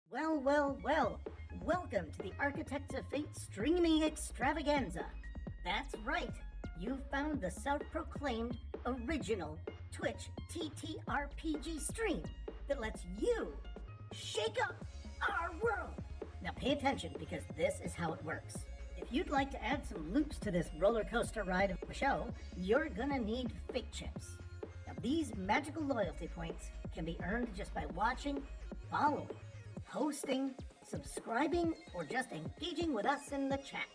Well, well, well. Welcome to the Architects of Fate streaming extravaganza. That's right. You found the self-proclaimed original Twitch TTRPG stream that lets you shake up our world. Now pay attention because this is how it works. If you'd like to add some loops to this roller coaster ride of a show, you're gonna need fate chips. Now these magical loyalty points can be earned just by watching, following, hosting, subscribing, or just engaging with us in the chat.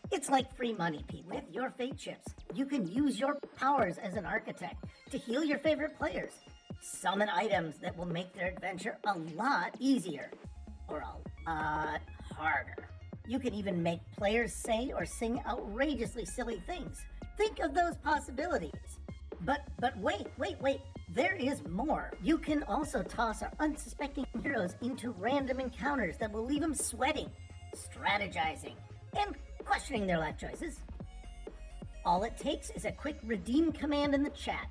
It's like free money, people. With your fate chips, you can use your powers as an architect to heal your favorite players, summon items that will make their adventure a lot easier, or a lot harder. You can even make players say or sing outrageously silly things. Think of those possibilities. But wait. There is more. You can also toss our unsuspecting heroes into random encounters that will leave them sweating, strategizing, and questioning their life choices. All it takes is a quick redeem command in the chat.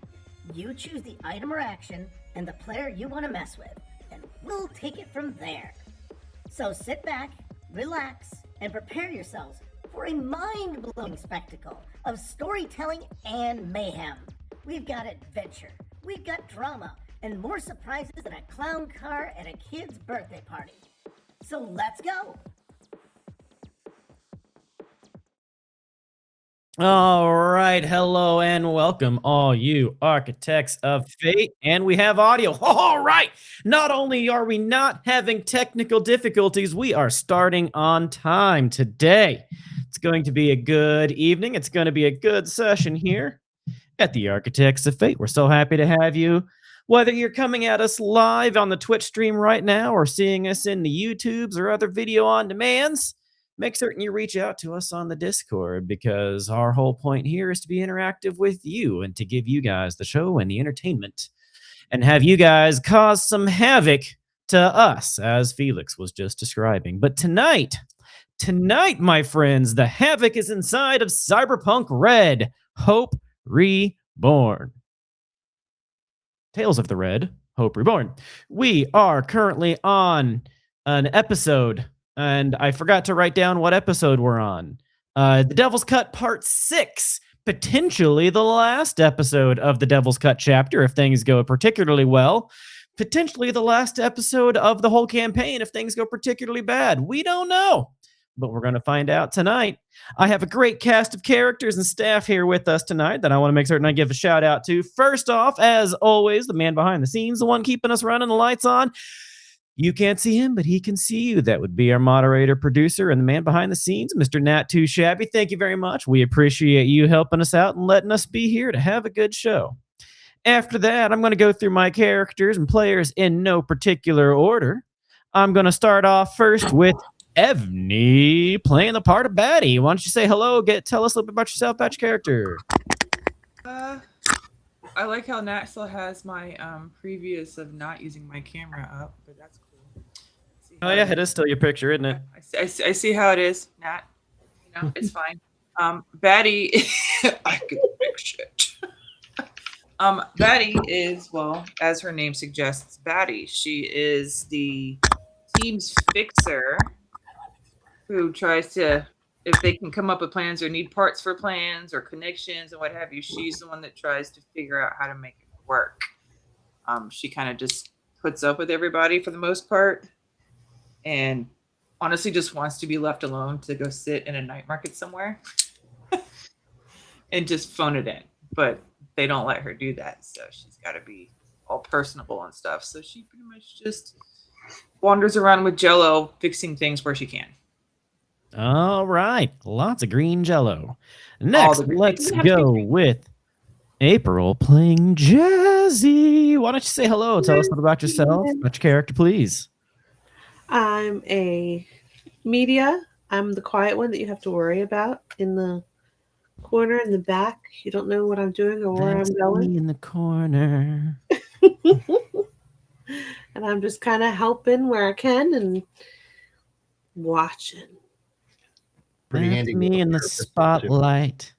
You choose the item or action and the player you want to mess with, and we'll take it from there. So sit back, relax, and prepare yourselves for a mind-blowing spectacle of storytelling and mayhem. We've got adventure, we've got drama, and more surprises than a clown car at a kid's birthday party. So let's go! All right, hello and welcome, all you architects of fate, and we have audio. All right, not only are we not having technical difficulties, we are starting on time today. It's going to be a good evening. It's going to be a good session here at the Architects of Fate. We're so happy to have you. Whether you're coming at us live on the Twitch stream right now or seeing us in the YouTubes or other video on demands, make certain you reach out to us on the Discord, because our whole point here is to be interactive with you and to give you guys the show and the entertainment and have you guys cause some havoc to us, as Felix was just describing. But tonight, my friends, the havoc is inside of Cyberpunk Red, Hope Reborn. Tales of the Red, Hope Reborn. We are currently on an episode, and I forgot to write down what episode we're on. The Devil's Cut Part 6, potentially the last episode of the Devil's Cut chapter if things go particularly well. Potentially the last episode of the whole campaign if things go particularly bad. We don't know, but we're going to find out tonight. I have a great cast of characters and staff here with us tonight that I want to make certain I give a shout out to. First off, as always, the man behind the scenes, the one keeping us running, the lights on. You can't see him, but he can see you. That would be our moderator, producer, and the man behind the scenes, Mr. Nat Too Shabby. Thank you very much. We appreciate you helping us out and letting us be here to have a good show. After that, I'm going to go through my characters and players in no particular order. I'm going to start off first with Evney playing the part of Batty. Why don't you say hello? Tell us a little bit about yourself, about your character. I like how Nat still has my previous of not using my camera up, but that's cool. Oh yeah, it is still your picture, isn't it? I see how it is, Nat. You know, it's fine. Batty, I can fix it. Batty is, well, as her name suggests, Batty. She is the team's fixer who tries to, if they can come up with plans or need parts for plans or connections and what have you, she's the one that tries to figure out how to make it work. She kind of just puts up with everybody for the most part and honestly just wants to be left alone to go sit in a night market somewhere and just phone it in. But they don't let her do that, so she's got to be all personable and stuff. So she pretty much just wanders around with Jello, fixing things where she can. All right, lots of green Jello. Next, let's go with April playing Jazzy. Why don't you say hello? Tell us a little about yourself, about your character, please. I'm a media. I'm the quiet one that you have to worry about in the corner in the back. You don't know what I'm doing or where I'm going. In the corner. And I'm just kind of helping where I can and watching. Pretty handy. Me in the spotlight.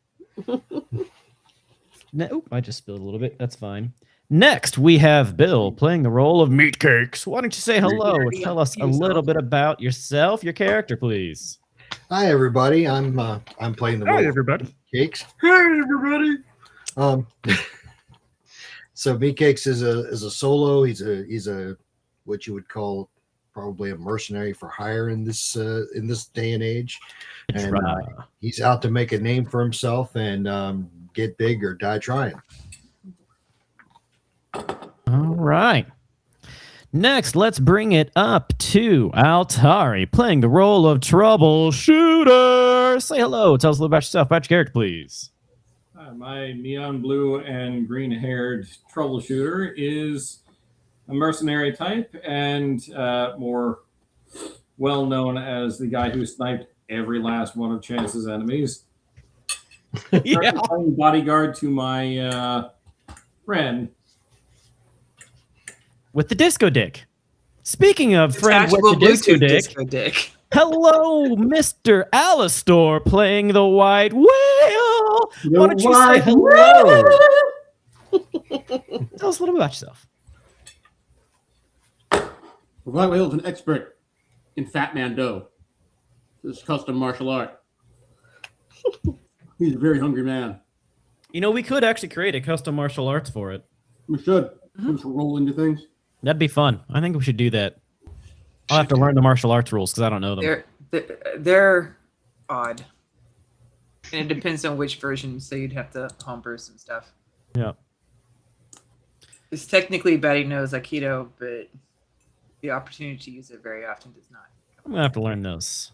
No, I just spilled a little bit. That's fine. Next, we have Bill playing the role of Meatcakes. Why don't you say hello and Yeah, tell us a little bit about yourself, your character, please. Hi, everybody. I'm playing the role everybody. of Cakes. Hey, everybody. So Meatcakes is a solo. He's a what you would call probably a mercenary for hire in this day and age, and he's out to make a name for himself and get big or die trying. All right. Next, let's bring it up to Altari, playing the role of Troubleshooter. Say hello. Tell us a little about yourself, about your character, please. My neon blue and green-haired troubleshooter is a mercenary type and more well-known as the guy who sniped every last one of Chance's enemies. Yeah. Playing bodyguard to my friend. With the disco dick. Speaking of friend with Detachable the disco Bluetooth dick, disco dick. hello, Mr. Alistor, playing the white whale. Why don't you say hello? Tell us a little bit about yourself. The White Whale is an expert in Fat Man Dough. This is custom martial art. He's a very hungry man. You know, we could actually create a custom martial arts for it. We should. Just roll into things. That'd be fun. I think we should do that. I'll have to learn the martial arts rules because I don't know them. They're odd, and it depends on which version. So you'd have to homebrew some stuff. Yeah. It's technically Betty knows Aikido, but the opportunity to use it very often does not. I'm gonna have to learn those.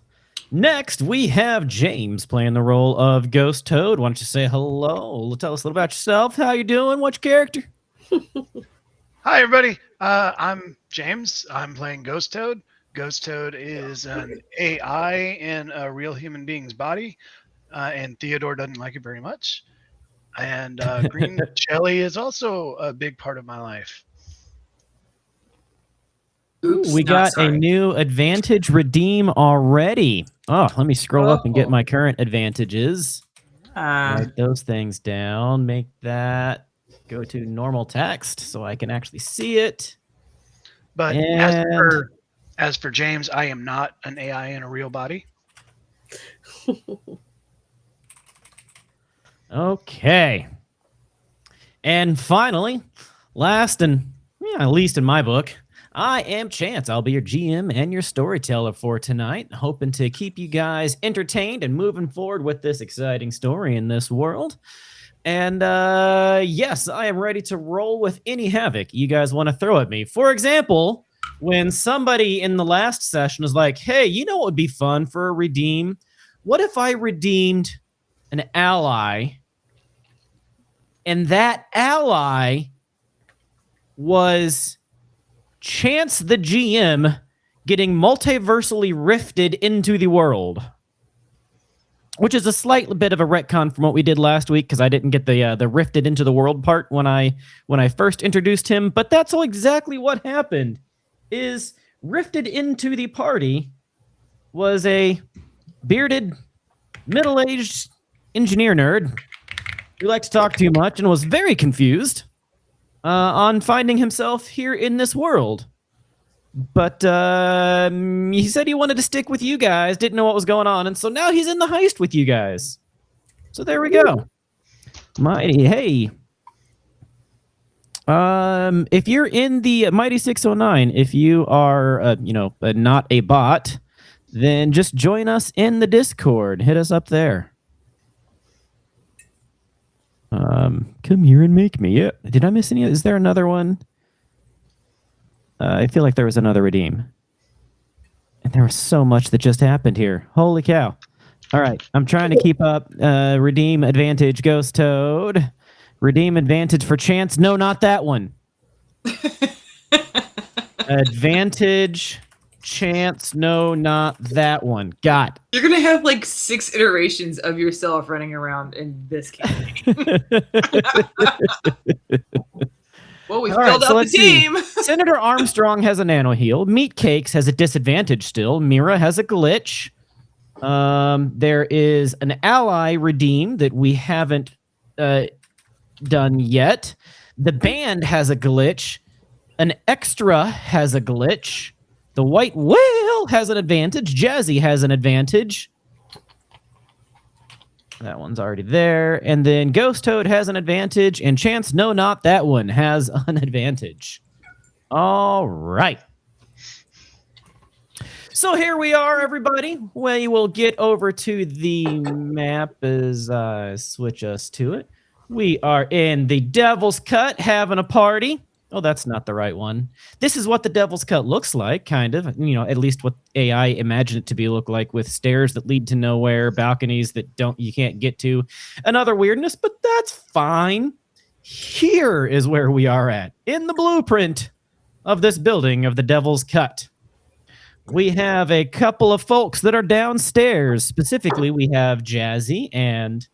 Next, we have James playing the role of Ghost Toad. Why don't you say hello? Tell us a little about yourself. How you doing? What's your character? Hi, everybody. I'm James. I'm playing Ghost Toad. Ghost Toad is an AI in a real human being's body, and Theodore doesn't like it very much. And Green Jelly is also a big part of my life. Oops, We got a new advantage redeem already. Oh, let me scroll up and get my current advantages. Write those things down. Make that go to normal text so I can actually see it. But as for James, I am not an AI in a real body. Okay. And finally, last and least in my book, I am Chance. I'll be your GM and your storyteller for tonight, hoping to keep you guys entertained and moving forward with this exciting story in this world. And yes, I am ready to roll with any havoc you guys want to throw at me. For example, when somebody in the last session was like, hey, you know what would be fun for a redeem? What if I redeemed an ally and that ally was Chance the GM getting multiversally rifted into the world? Which is a slight bit of a retcon from what we did last week because I didn't get the rifted into the world part when I first introduced him. But that's exactly what happened. Is rifted into the party was a bearded, middle-aged engineer nerd who liked to talk too much and was very confused on finding himself here in this world. But he said he wanted to stick with you guys, didn't know what was going on, and so now he's in the heist with you guys. So there we go. Mighty, hey. If you're in the Mighty 609, if you are, not a bot, then just join us in the Discord. Hit us up there. Come here and make me. Yeah. Did I miss any? Is there another one? I feel like there was another redeem. And there was so much that just happened here. Holy cow. All right. I'm trying to keep up. Redeem advantage, Ghost Toad. Redeem advantage for Chance. No, not that one. Advantage, Chance. No, not that one. God. You're going to have like 6 iterations of yourself running around in this campaign. Well, we filled out the team. Senator Armstrong has a nano heal. Meatcakes has a disadvantage still. Mira has a glitch. There is an ally redeem that we haven't done yet. The band has a glitch. An extra has a glitch. The white whale has an advantage. Jazzy has an advantage. That one's already there. And then Ghost Toad has an advantage. And Chance, no, not that one, has an advantage. All right. So here we are, everybody. We will get over to the map as I switch us to it. We are in the Devil's Cut, having a party. Oh, that's not the right one. This is what the Devil's Cut looks like, kind of. At least what AI imagined it to look like, with stairs that lead to nowhere, balconies that you can't get to, and other weirdness, but that's fine. Here is where we are at, in the blueprint of this building of the Devil's Cut. We have a couple of folks that are downstairs. Specifically, we have Jazzy and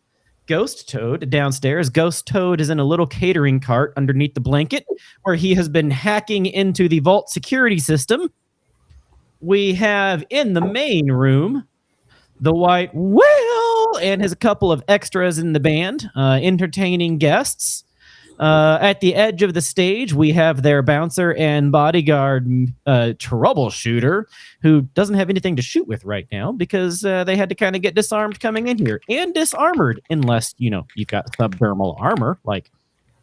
Ghost Toad downstairs. Ghost Toad is in a little catering cart underneath the blanket where he has been hacking into the vault security system. We have in the main room the white whale and his couple of extras in the band, entertaining guests. At the edge of the stage, we have their bouncer and bodyguard troubleshooter, who doesn't have anything to shoot with right now because they had to kind of get disarmed coming in here, and disarmored, unless, you've got subdermal armor, like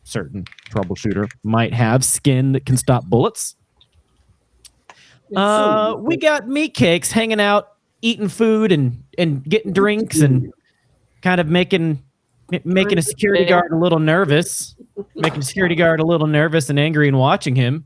certain troubleshooter might have, skin that can stop bullets. We got meat cakes hanging out, eating food and getting drinks and kind of making a security guard a little nervous. Making security guard a little nervous and angry and watching him.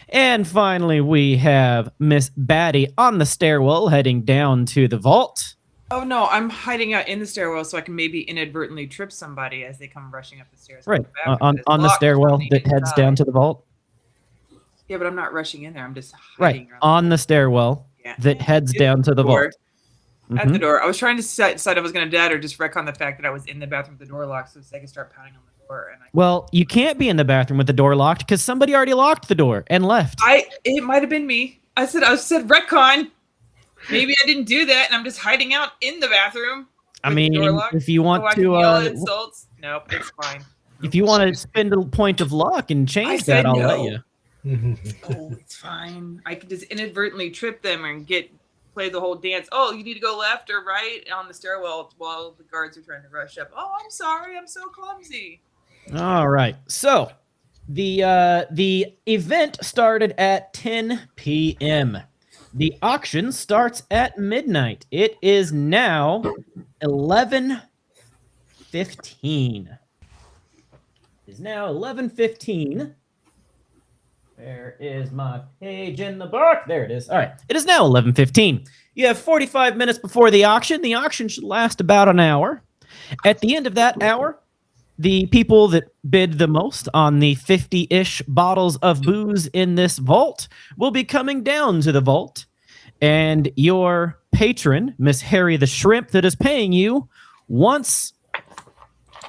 And finally, we have Miss Batty on the stairwell heading down to the vault. Oh no, I'm hiding out in the stairwell so I can maybe inadvertently trip somebody as they come rushing up the stairs. Right, on the stairwell that heads down to the vault. Yeah, but I'm not rushing in there. I'm just hiding. Right, on the stairwell that heads down to the vault. At the door. I was trying to decide if I was going to dead or just retcon the fact that I was in the bathroom with the door locked so they could start pounding on the door. Well, you can't be in the bathroom with the door locked because somebody already locked the door and left. It might have been me. I said retcon. Maybe I didn't do that and I'm just hiding out in the bathroom. I mean, if you want to yell insults. Nope, it's fine. If you want to spend a point of luck and change that, I'll let you. Oh, it's fine. I could just inadvertently trip them and play the whole dance. Oh, you need to go left or right on the stairwell while the guards are trying to rush up. Oh, I'm sorry. I'm so clumsy. All right. So the event started at 10 p.m. The auction starts at midnight. It is now 11:15. It is now 11:15. Where is my page in the book? There it is. All right. It is now 11:15. You have 45 minutes before the auction. The auction should last about an hour. At the end of that hour, the people that bid the most on the 50-ish bottles of booze in this vault will be coming down to the vault. And your patron, Miss Harry the Shrimp, that is paying you, wants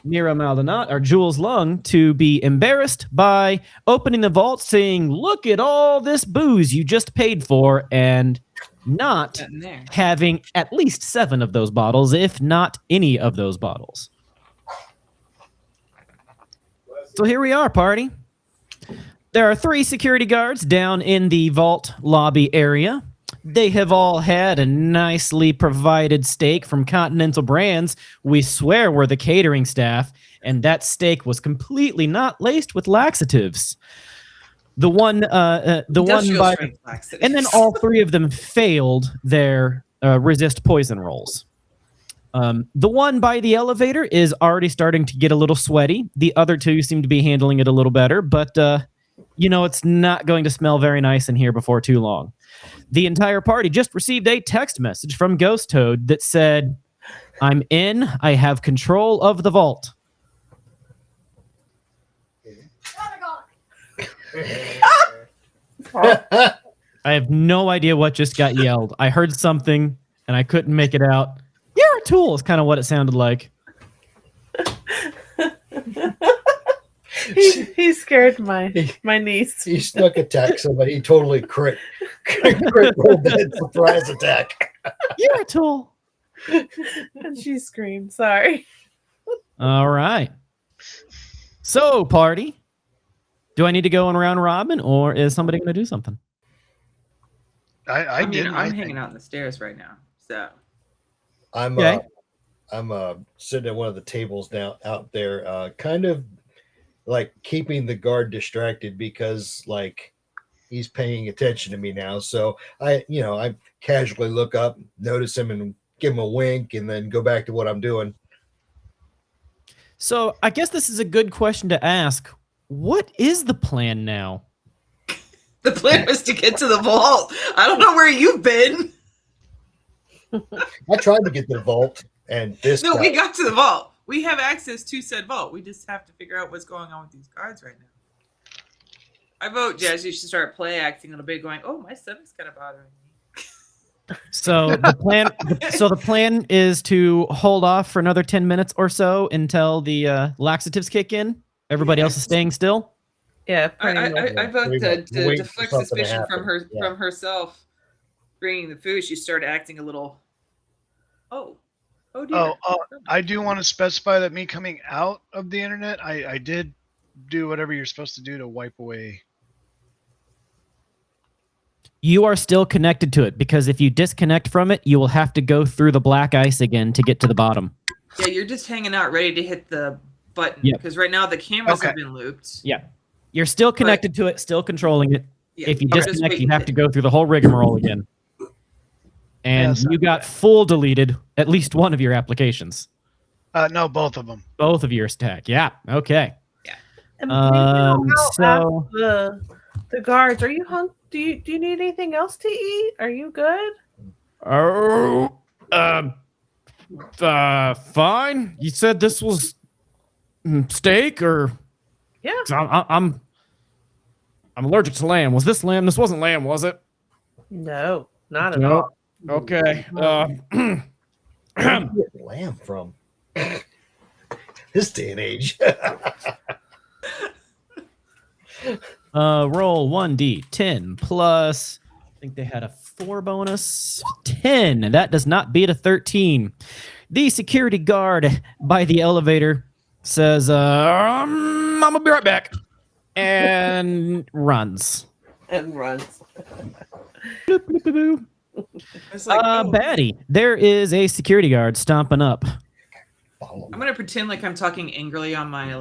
Mira Maldonado or Jules Lung to be embarrassed by opening the vault, saying, "Look at all this booze you just paid for," and not having at least 7 of those bottles, if not any of those bottles. So here we are, party. There are 3 security guards down in the vault lobby area. They have all had a nicely provided steak from Continental Brands. We swear we're the catering staff, and that steak was completely not laced with laxatives. The one by, and then all 3 of them failed their resist poison rolls. The one by the elevator is already starting to get a little sweaty. The other 2 seem to be handling it a little better, but it's not going to smell very nice in here before too long. The entire party just received a text message from Ghost Toad that said, "I'm in. I have control of the vault." I have no idea what just got yelled. I heard something and I couldn't make it out. "You're a tool" is kind of what it sounded like. He scared my niece. He snuck attack somebody. He totally crit rolled that surprise attack. "You're a tool." And she screamed. Sorry. All right. So, party, Do I need to go in round robin, or is somebody going to do something? I mean, did. I'm hanging out on the stairs right now. So I'm Okay. I'm sitting at one of the tables now out there, kind of like keeping the guard distracted because like he's paying attention to me now. So I casually look up, notice him, and give him a wink, and then go back to what I'm doing. So I guess this is a good question to ask. What is the plan now? the plan was to get to the vault. I don't know where you've been. I tried to get to the vault, and this. No, guy- we got to the vault. We have access to said vault. We just have to figure out what's going on with these guards right now. I vote, Jazz, you should start play acting a little bit, going, "Oh, my stomach's kind of bothering me." So the plan is to hold off for another 10 minutes or so until the laxatives kick in. Everybody else is staying still. Yeah, pretty much. I vote We to wait for deflect something to suspicion from happen. Yeah. from herself bringing the food. She started acting a little. Oh dear. I do want to specify that me coming out of the internet, I did do whatever you're supposed to do to wipe away. You are still connected to it because if you disconnect from it, you will have to go through the black ice again to get to the bottom. Yeah, you're just hanging out, ready to hit the button. Yep. Because right now the cameras Okay. have been looped. Yeah. You're still connected to it, still controlling it. Yeah, If you I'm just disconnect, you waiting have to go through the whole rigmarole again. And Yes, you got full deleted at least one of your applications. No, both of them. Both of your stack. Yeah. Okay. And maybe I'll so- ask the guards, are you hungry? Do you need anything else to eat? Are you good? Oh, fine. You said this was steak, or Yeah. 'cause I'm allergic to lamb. Was this lamb? This wasn't lamb, was it? No, not at No. all. Okay. Where do you get lamb from this day and age. Roll 1d10 plus. I think they had a 4 bonus. 10. That does not beat a 13. The security guard by the elevator says, I'm gonna be right back, and runs. And runs. Bloop, bloop, bloop, bloop. It's like, oh, Batty, there is a security guard stomping up. I'm gonna pretend like I'm talking angrily on my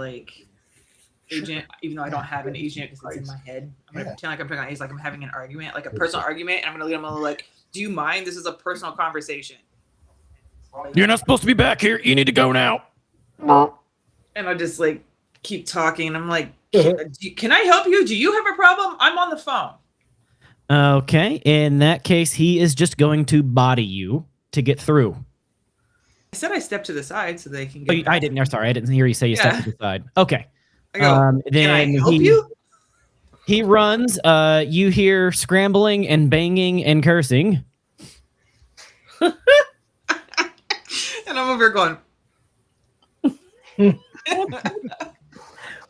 agent, even though I don't have an agent because it's in my head. I'm gonna pretend like I'm talking. He's like I'm having an argument, like a personal argument, and I'm gonna lead him a little like, "Do you mind? This is a personal conversation." You're not supposed to be back here. You need to go now. And I just like keep talking. And I'm like, "Can I help you? Do you have a problem? I'm on the phone." Okay. In that case, he is just going to body you to get through. I said I stepped to the side so they can Oh, get. I didn't. I'm sorry. I didn't hear you say you stepped Yeah. to the side. Okay. I go, Then "Can I help you?" He runs. You hear scrambling and banging and cursing. And I'm over here going,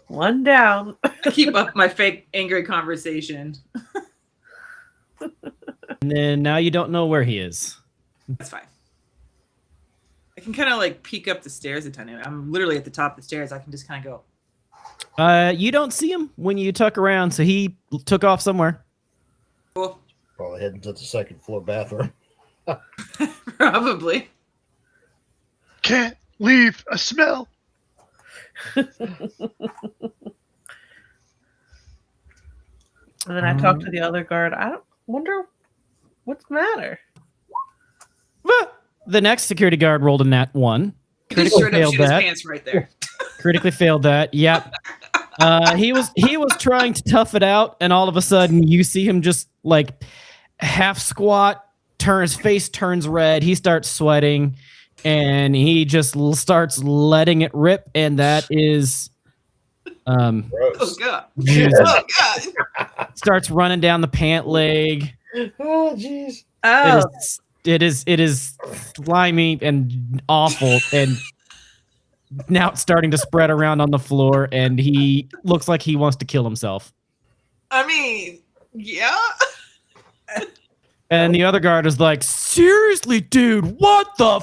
One down. I keep up my fake angry conversation. And then now you don't know where he is. That's fine. I can kind of like peek up the stairs a tiny bit. I'm literally at the top of the stairs. I can just kind of go, You don't see him when you tuck around, so he took off somewhere. cool. Probably heading to the second floor bathroom. Probably. Can't leave a smell. And then I talked to the other guard. I don't wonder what's the matter. The next security guard rolled a nat 1. He just Critically straight up failed shit his that. pants right there. Critically failed that. Yep. He was trying to tough it out, and all of a sudden you see him just like half squat, his face turns red, he starts sweating, and he just starts letting it rip, and that is Oh Gross. god. Jesus. Oh god. Starts running down the pant leg. Oh, jeez. Oh, It is slimy and awful, and now it's starting to spread around on the floor, and he looks like he wants to kill himself. I mean, yeah. And the other guard is like, seriously, dude, what the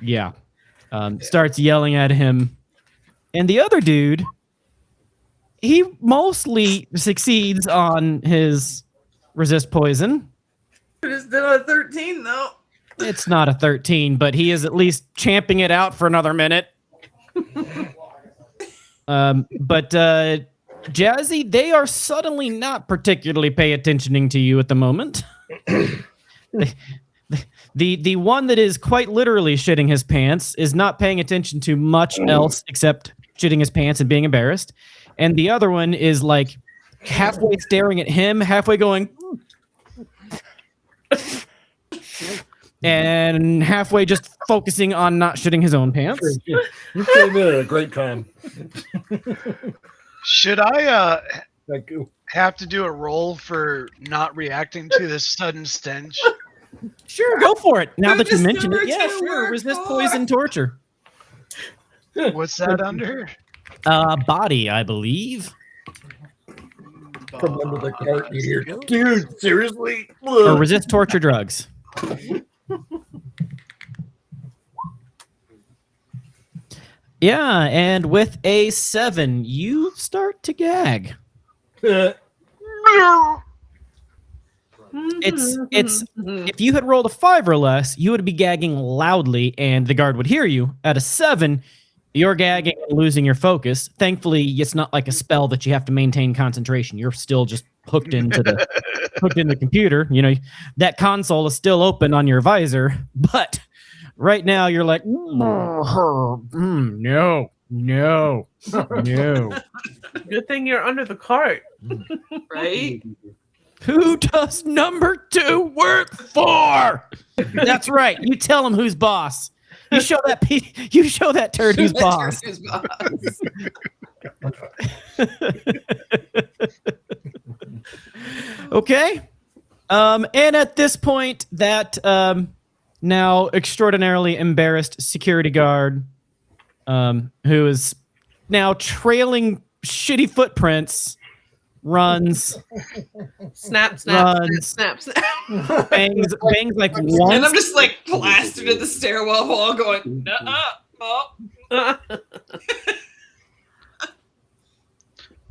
Yeah. Starts yelling at him. And the other dude he mostly succeeds on his resist poison. It's still a 13 though. It's not a 13, but he is at least champing it out for another minute. But Jazzy, they are suddenly not particularly pay attentioning to you at the moment. The one that is quite literally shitting his pants is not paying attention to much else except shitting his pants and being embarrassed. And the other one is like halfway staring at him, halfway going, and halfway just focusing on not shitting his own pants. You came in at a great time. Should I Thank you. have to do a roll for not reacting to this sudden stench? Sure, go for it. Now Who that you does mention it, number yeah, two sure. work Resist for? poison torture. What's that under? Body, I believe. From under the cart here. Dude, seriously? Or resist torture drugs. Yeah, and with a 7, you start to gag. It's if you had rolled a 5 or less, you would be gagging loudly and the guard would hear you. At a 7, you're gagging and losing your focus. Thankfully, it's not like a spell that you have to maintain concentration. You're still just hooked into the computer. You know, that console is still open on your visor, but right now you're like, no. Good thing you're under the cart. Right? Who does number 2 work for? That's right. You tell him who's boss. You show that turd who's boss. Who's boss? Okay. And at this point, that now extraordinarily embarrassed security guard, who is now trailing shitty footprints, runs, Snap, snap, Runs. snap, snap, snap. bangs like And once. I'm just like plastered at the stairwell wall going, oh.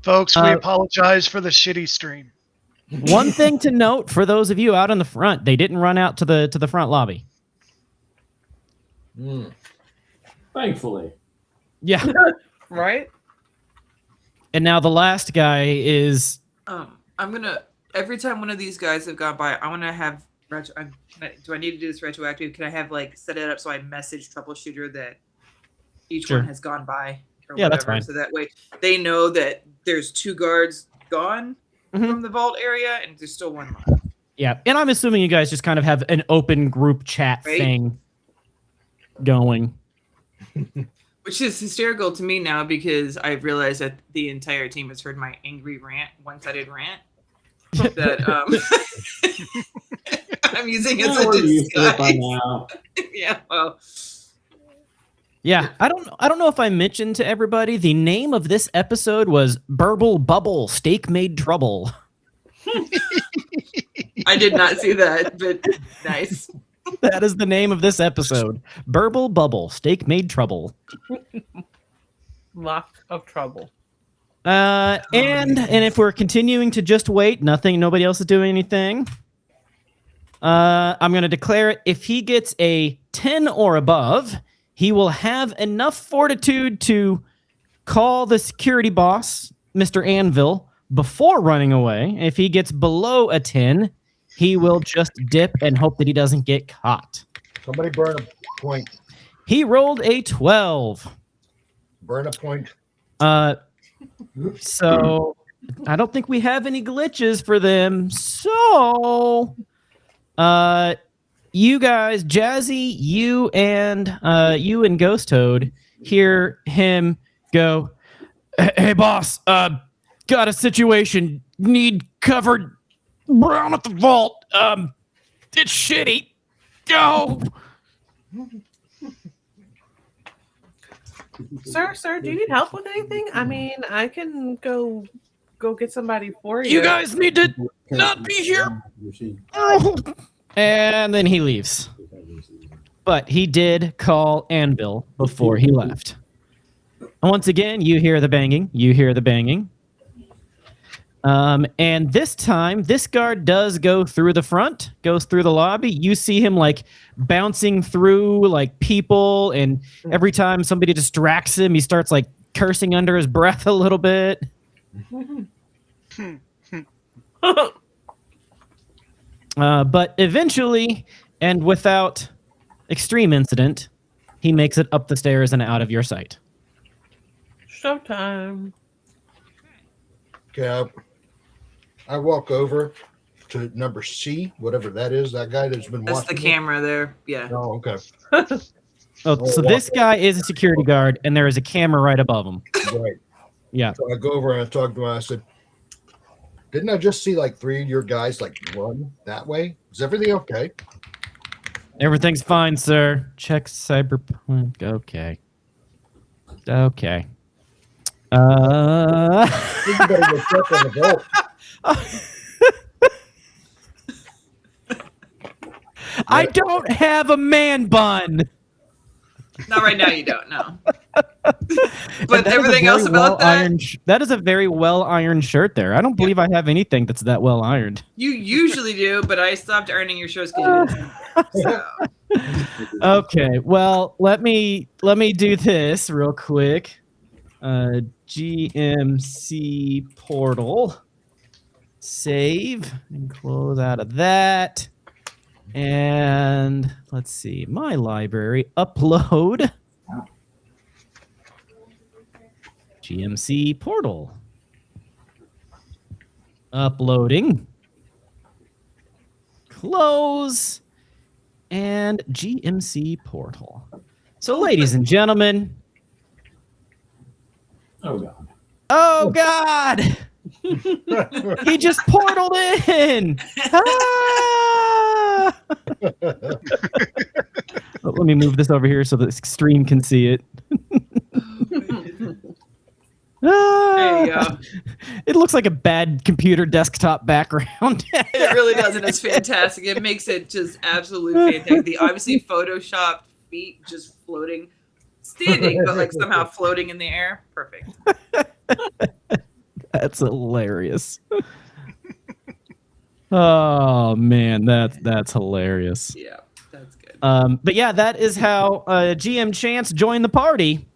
Folks, we apologize for the shitty stream. One thing to note for those of you out on the front, they didn't run out to the front lobby. Thankfully. Yeah. Right? And now the last guy is I'm gonna every time one of these guys have gone by, I want to have do I need to do this retroactive? Can I have like set it up so I message troubleshooter that each Sure. one has gone by? Or Yeah, that's whatever, fine. So that way they know that there's 2 guards gone Mhm. from the vault area and there's still 1 left. Yeah, and I'm assuming you guys just kind of have an open group chat Right. thing going. Which is hysterical to me now because I've realized that the entire team has heard my angry rant, one-sided rant. That I'm using as a We're used to it by disguise. now. Yeah, well, Yeah, I don't know if I mentioned to everybody the name of this episode was Burble Bubble Steak Made Trouble. I did not see that, but nice. That is the name of this episode. Burble Bubble Steak Made Trouble. Lots of trouble. And if we're continuing to just wait, nobody else is doing anything. I'm going to declare it. If he gets a 10 or above, he will have enough fortitude to call the security boss, Mr. Anvil, before running away. If he gets below a 10, he will just dip and hope that he doesn't get caught. Somebody burn a point. He rolled a 12. Burn a point. So I don't think we have any glitches for them. So you guys, Jazzy, you and Ghost Toad hear him go, "Hey boss, got a situation. Need covered brown at the vault. It's shitty. Go." Sir, do you need help with anything? I mean, I can go get somebody for you. You guys need to not be here. And then he leaves. But he did call Anvil before he left. And once again, you hear the banging. You hear the banging. And this time, this guard does go through the front, goes through the lobby. You see him like bouncing through like people, and every time somebody distracts him, he starts like cursing under his breath a little bit. But eventually, and without extreme incident, he makes it up the stairs and out of your sight. Showtime. Okay, I walk over to number C, whatever that is. That guy that's been That's watching. the camera there. Yeah. Oh, okay. Oh, so this guy is a security guard, and there is a camera right above him. Right. Yeah. So I go over and I talk to him. I said, "Didn't I just see like 3 of your guys like run that way? Is everything okay?" Everything's fine, sir. Check Cyberpunk. Okay. Okay. You better go check on the vault. I don't have a man bun. Not right now. You don't know. And But that is a everything very else about that, well-ironed that is a very well ironed shirt there. I don't believe I have anything that's that well ironed. you usually do. But I stopped earning your shows because so. Okay, well, let me do this real quick. GMC portal. Save and close out of that. And let's see, my library, upload. GMC portal. Uploading. Close. And GMC portal. So, ladies and gentlemen. Oh god. Oh, God. He just portaled in. Ah! Oh, let me move this over here so the extreme can see it. There you go. It looks like a bad computer desktop background. It really does, and it's fantastic. It makes it just absolutely fantastic. The obviously photoshopped feet just floating, standing, but like somehow floating in the air. Perfect. That's hilarious. Oh man, that's hilarious. Yeah, that's good. But yeah, that is how GM Chance joined the party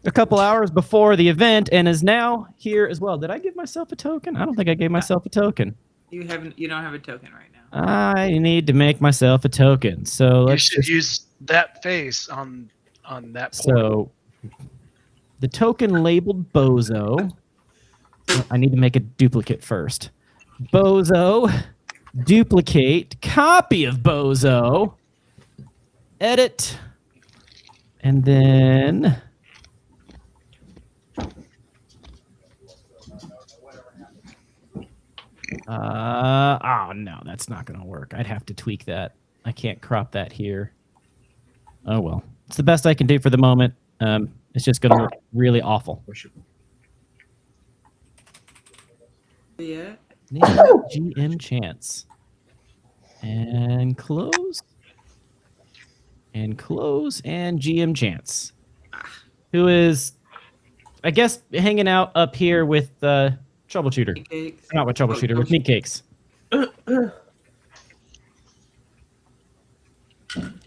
a couple hours before the event and is now here as well. Did I give myself a token? I don't think I gave myself a token. You don't have a token right now. I need to make myself a token. So You let's should just, use that face on that. so Portal. the token labeled Bozo. I need to make a duplicate first. Bozo, duplicate, copy of Bozo, edit, and then oh no, that's not gonna work. I'd have to tweak that. I can't crop that here. Oh well. It's the best I can do for the moment. It's just gonna look really awful. Yeah. Name GM Chance. And close. And close. And GM Chance. Who is, I guess, hanging out up here with Troubleshooter. Cakes. Not with Troubleshooter, with Meat Cakes.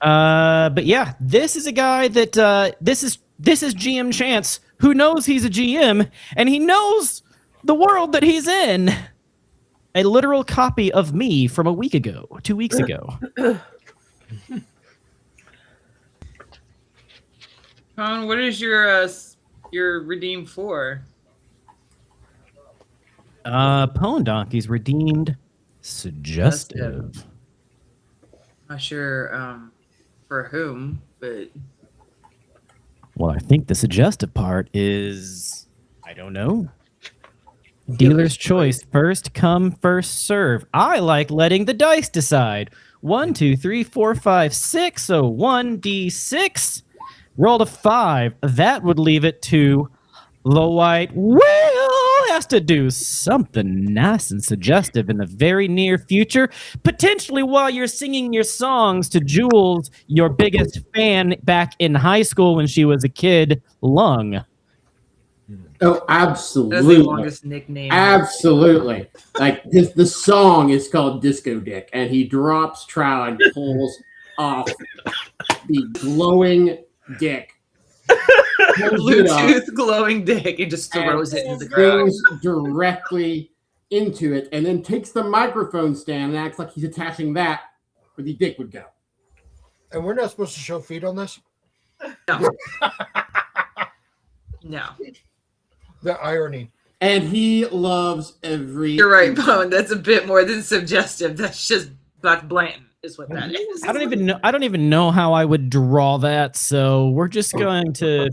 But yeah, this is a guy that this is GM Chance, who knows he's a GM, and he knows the world that he's in. A literal copy of me from a week ago, 2 weeks ago. Con, what is your redeem for? Pwn Donkey's redeemed suggestive. Not sure for whom, but Well, I think the suggestive part is, I don't know. Dealer's choice. First come, first serve. I like letting the dice decide. 1, 2, 3, 4, 5, 6. So 1d6. Rolled a 5. That would leave it to the white whale. Has to do something nice and suggestive in the very near future. Potentially while you're singing your songs to Jules, your biggest fan back in high school when she was a kid, Lung. Oh, That's the absolutely. longest nickname. Absolutely. Like the song is called Disco Dick, and he drops trow and pulls off the glowing dick. Pulls it up Bluetooth glowing dick and just throws it into the crowd. goes directly into it, and then takes the microphone stand and acts like he's attaching that where the dick would go. And we're not supposed to show feet on this? No. No. The irony. And he loves every. You're right, Bone. That's a bit more than suggestive. That's just blatant is what that is. I don't even know how I would draw that. So we're just going to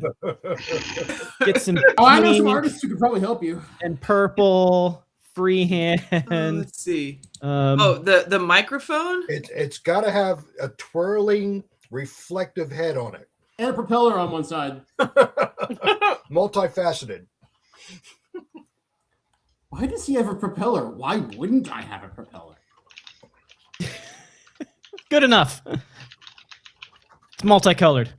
get some Oh, I know some pink artists who could probably help you. and purple freehand. Let's see. The microphone? It's got to have a twirling, reflective head on it. And a propeller on one side. Multifaceted. Why does he have a propeller? Why wouldn't I have a propeller? Good enough. It's multicolored.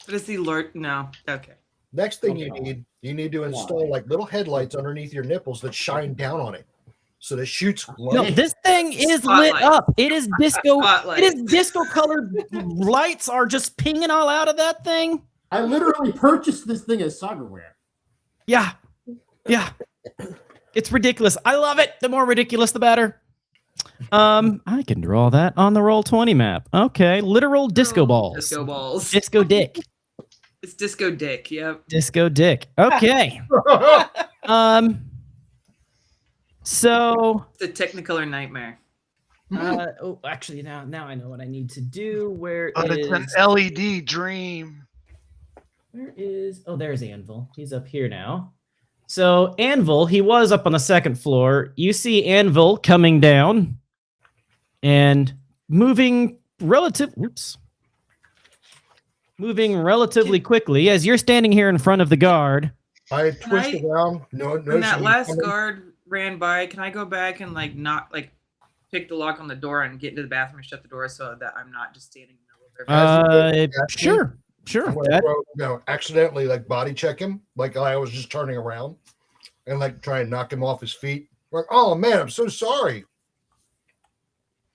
What is he lurk? No. Okay. Next thing you need to install like little headlights underneath your nipples that shine down on it, so that shoots light. No, this thing is Spotlight. lit up. It is disco. Spotlight. It is disco colored. Lights are just pinging all out of that thing. I literally purchased this thing as cyberware. Yeah. It's ridiculous. I love it. The more ridiculous, the better. I can draw that on the Roll20 map. Okay, literal disco balls. Disco balls. Disco dick. It's disco dick. Yep. Disco dick. Okay. So It's a Technicolor nightmare. actually now I know what I need to do. Where But is it's an LED dream. there's Anvil. He's up here now. So Anvil, he was up on the second floor. You see Anvil coming down and moving relatively quickly as you're standing here in front of the guard. I twist around. No, When that last guard ran by, can I go back and pick the lock on the door and get into the bathroom and shut the door so that I'm not just standing in the middle of their Sure. Accidentally body check him, like I was just turning around and try and knock him off his feet. Like, oh man, I'm so sorry.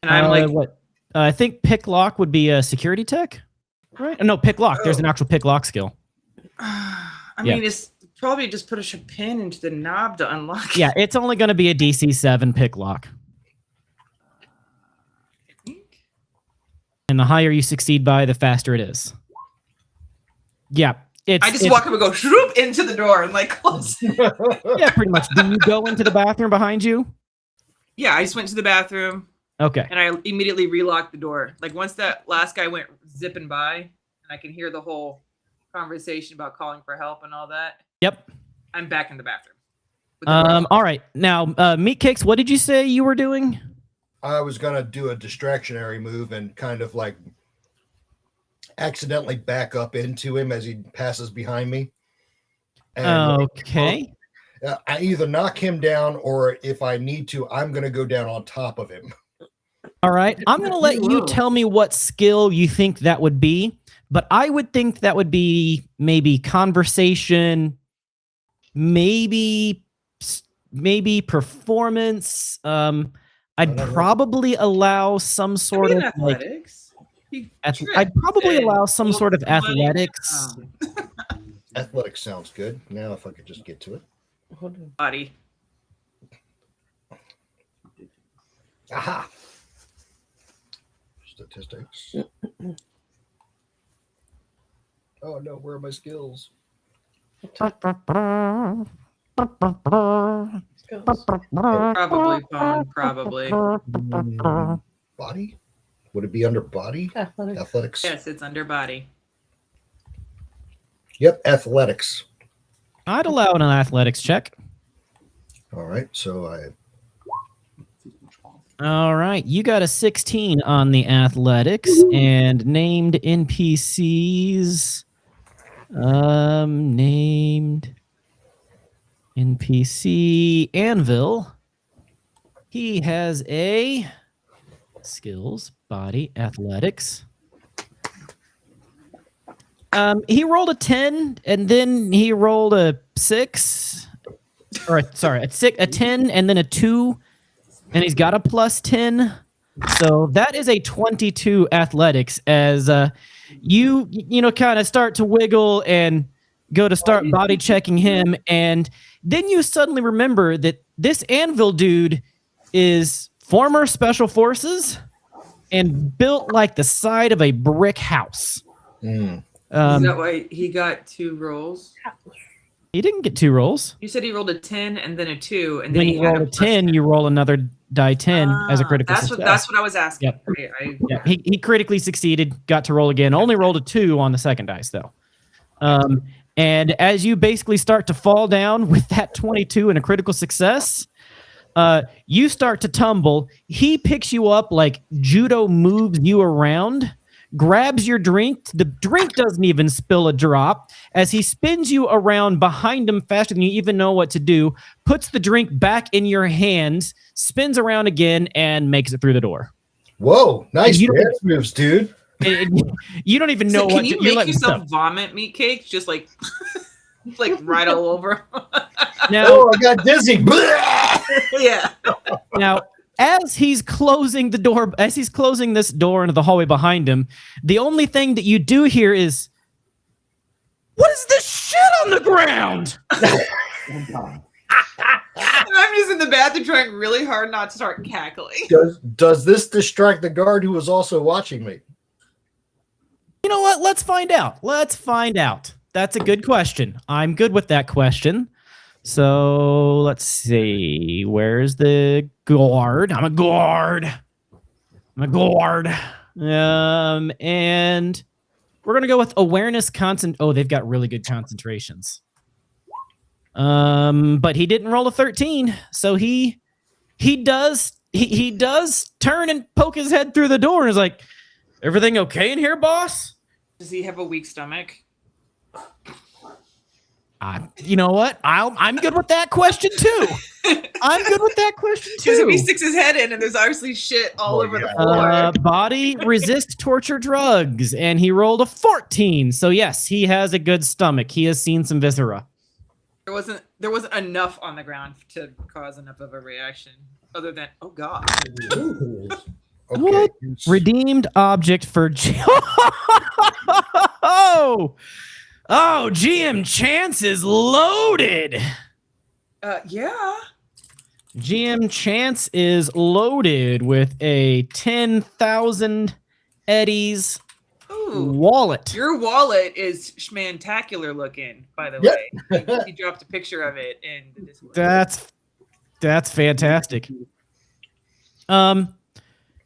And I'm what? I think pick lock would be a security tech, right? No, pick lock. There's an actual pick lock skill. I mean, it's probably just put a pin into the knob to unlock. Yeah, it's only going to be a DC 7 pick lock. And the higher you succeed by, the faster it is. Yeah. I just walk up and go shroop into the door and close. Yeah, pretty much. Do you go into the bathroom behind you? Yeah, I just went to the bathroom. Okay. And I immediately relocked the door. Once that last guy went zipping by, and I can hear the whole conversation about calling for help and all that. Yep. I'm back in the bathroom. All right. Now, Meatcakes, what did you say you were doing? I was gonna do a distractionary move and kind of accidentally back up into him as he passes behind me. And, okay. I either knock him down, or if I need to, I'm gonna go down on top of him. All right. I'm going to let you tell me what skill you think that would be, but I would think that would be maybe conversation, maybe performance. I'd probably allow some sort of athletics. I'd probably allow some sort of athletics. Athletics sounds good. Now, if I could just get to it. Body. Aha. Statistics. Oh no, where are my skills? Probably, Bone. Probably. Body? Would it be under body? Athletics. Yes, it's under body. Yep, athletics. I'd allow an athletics check. All right, so All right, you got a 16 on the athletics. And named NPCs. Named NPC Anvil. He has a skills, body, athletics. He rolled a 10, and then he rolled a 6. Or sorry, a 10, and then a 2, and he's got a plus 10. So that is a 22 athletics. As you kind of start to wiggle and go to start body checking him, and then you suddenly remember that this Anvil dude is former Special Forces and built like the side of a brick house. Is that why he got 2 rolls? He didn't get 2 rolls. You said he rolled a 10 and then a 2, and When then you roll a 10, you roll another die 10 as a critical success. That's what I was asking. Yep. Okay, Yeah, he critically succeeded, got to roll again. Only rolled a 2 on the second dice, though. And as you basically start to fall down with that 22 and a critical success, you start to tumble. He picks you up like judo moves you around, grabs your drink. The drink doesn't even spill a drop as he spins you around behind him faster than you even know what to do, puts the drink back in your hands, spins around again, and makes it through the door. Whoa, nice dance moves, dude. You don't even know what can you make yourself vomit meat cakes just like like right all over? Now, I got dizzy. Yeah. Now, as he's closing this door into the hallway behind him, the only thing that you do here is, what is this shit on the ground? I'm just in the bathroom trying really hard not to start cackling. Does this distract the guard who was also watching me? You know what? Let's find out. That's a good question. I'm good with that question. So let's see. Where's the guard? I'm a guard. And we're gonna go with awareness Oh, they've got really good concentrations. But he didn't roll a 13, so he does turn and poke his head through the door and is like, "Everything okay in here, boss?" Does he have a weak stomach? You know what? I'm good with that question too. Because if he sticks his head in and there's obviously shit all over the floor. Body resist torture drugs, and he rolled a 14. So yes, he has a good stomach. He has seen some viscera. There wasn't enough on the ground to cause enough of a reaction, other than God. Okay. What? Redeemed object for Oh, GM Chance is loaded. Yeah. GM Chance is loaded with a 10,000 eddies wallet. Your wallet is schmantacular looking, by the way. He dropped a picture of it in the Discord. That's fantastic. And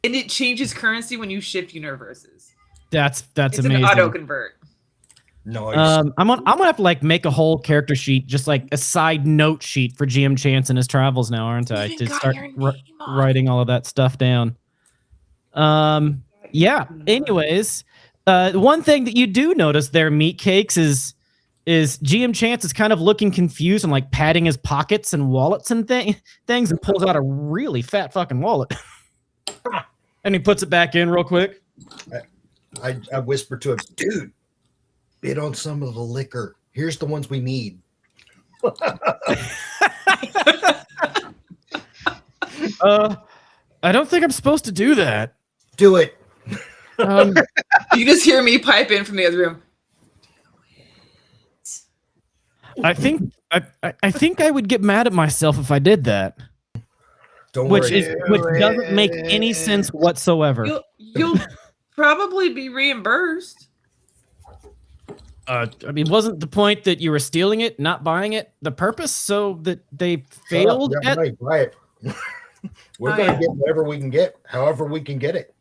it changes currency when you shift universes. That's it's amazing. An auto convert. Nice. I'm gonna have to like make a whole character sheet, just like a side note sheet for GM Chance and his travels now, aren't I? To start writing all of that stuff down. Yeah. Anyways, one thing that you do notice there, Meat Cakes, is GM Chance is kind of looking confused and like patting his pockets and wallets and things, and pulls out a really fat fucking wallet. And he puts it back in real quick. I whispered to him, dude, bid on some of the liquor. Here's the ones we need. I don't think I'm supposed to do that. Do it. You just hear me pipe in from the other room. I think I would get mad at myself if I did that. Which doesn't make any sense whatsoever. You'll probably be reimbursed. I mean, wasn't the point that you were stealing it, not buying it, the purpose, so that they failed at? Right, buy it. We're going to get whatever we can get, however we can get it.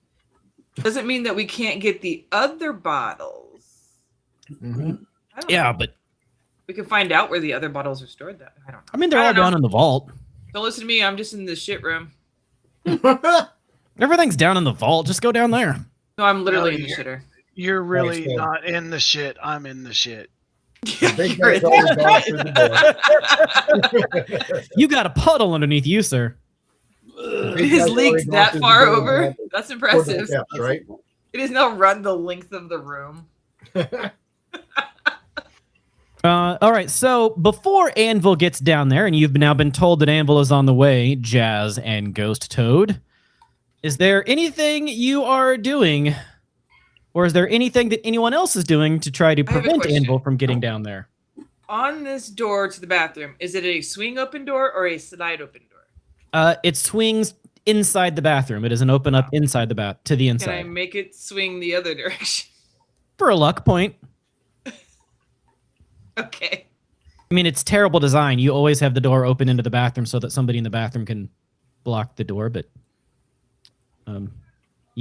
Doesn't mean that we can't get the other bottles. Mm-hmm. Yeah, but we can find out where the other bottles are stored. That I don't know. I mean, they're all down in the vault. Don't listen to me. I'm just in the shit room. Everything's down in the vault. Just go down there. No, I'm literally in the shitter. You're really not in the shit. I'm in the shit. You got a puddle underneath you, sir. His leak's that far over. That's impressive. Steps, right? It has now run the length of the room. All right, so before Anvil gets down there, and you've now been told that Anvil is on the way, Jazz and Ghost Toad, is there anything you are doing, or is there anything that anyone else is doing to try to I have a prevent question. Anvil from getting down there? On this door to the bathroom, is it a swing open door or a slide open door? It swings inside the bathroom. It is an open up inside the bath to the Can inside. I make it swing the other direction? For a luck point. Okay. I mean, it's terrible design. You always have the door open into the bathroom so that somebody in the bathroom can block the door, but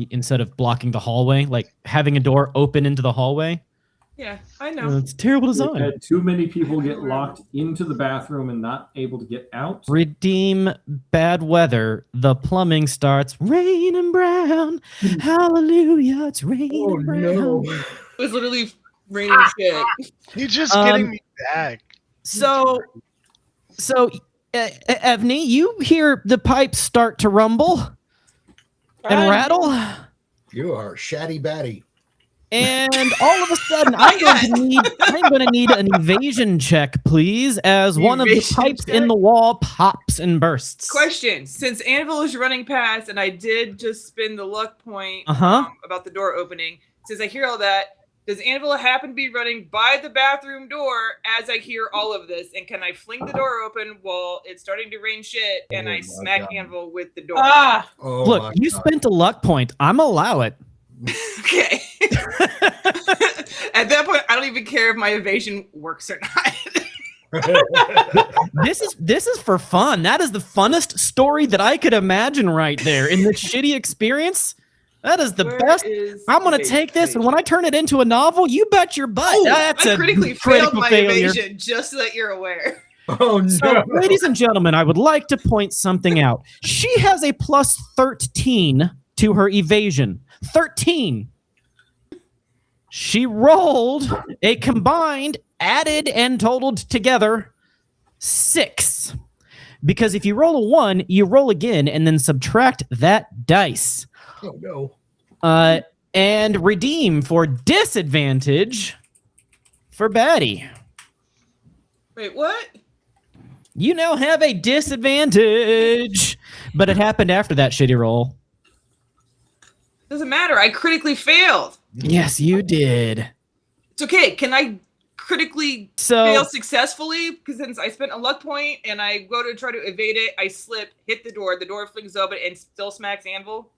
instead of blocking the hallway, like having a door open into the hallway. Yeah, I know. It's terrible We've design. had too many people get locked into the bathroom and not able to get out. Redeem bad weather. The plumbing starts raining brown. Hallelujah, it's raining brown. It was literally raining shit. He's just getting me back. So, Evney, you hear the pipes start to rumble and rattle, You are shatty batty. and all of a sudden, I'm going to need an evasion check, please, as one of the Evasion pipes check? in the wall pops and bursts. Question: since Anvil is running past, and I did just spin the luck point about the door opening, since I hear all that, does Anvil happen to be running by the bathroom door as I hear all of this? And can I fling the door open while it's starting to rain shit, and Oh I my smack God. Anvil with the door? Oh, Look, my you God. spent a luck point. I'm allow it. Okay. At that point, I don't even care if my evasion works or not. This is for fun. That is the funnest story that I could imagine right there in this shitty experience. That is the Where best. is I'm gonna evasion? take this, and when I turn it into a novel, you bet your butt. Oh, That's I a critically critical failed my failure. evasion, just so that you're aware. Oh, no. So, ladies and gentlemen, I would like to point something out. She has a plus 13 to her evasion. 13. She rolled a combined, added, and totaled together 6. Because if you roll a 1, you roll again and then subtract that dice. Oh, no. And redeem for disadvantage for Batty. Wait, what? You now have a disadvantage. But it happened after that shitty roll. Doesn't matter. I critically failed. Yes, you did. It's okay. Can I critically So fail successfully? Because since I spent a luck point and I go to try to evade it, I slip, hit the door flings open, and still smacks Anvil.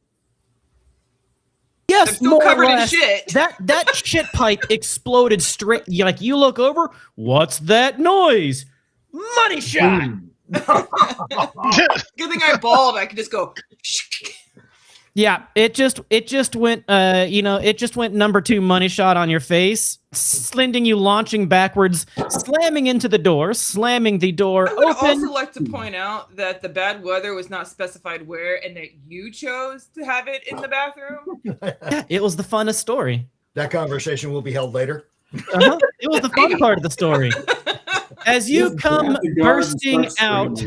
yes, I'm still more or covered in less. shit. That shit pipe exploded straight. Like you look over, what's that noise? Money shot. Good thing I balled. I could just go. Yeah, it just went it just went number 2 money shot on your face, sending you launching backwards, slamming into the door, slamming the door I would open. also like to point out that the bad weather was not specified where, and that you chose to have it in the bathroom. Yeah, it was the funnest story. That conversation will be held later. It was the fun part of the story. As you come bursting out,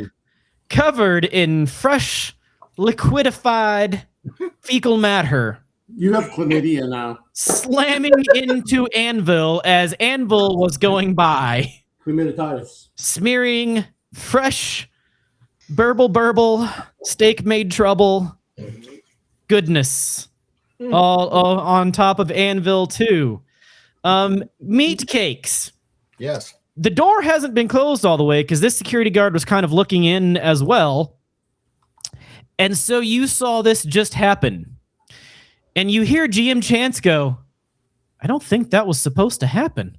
covered in fresh, liquidified fecal matter, You have chlamydia now. slamming into Anvil as Anvil was going by, Chlamyditis. smearing fresh burble steak made trouble goodness all on top of Anvil too. Meat cakes. Yes. The door hasn't been closed all the way because this security guard was kind of looking in as well. And so you saw this just happen. And you hear GM Chance go, I don't think that was supposed to happen.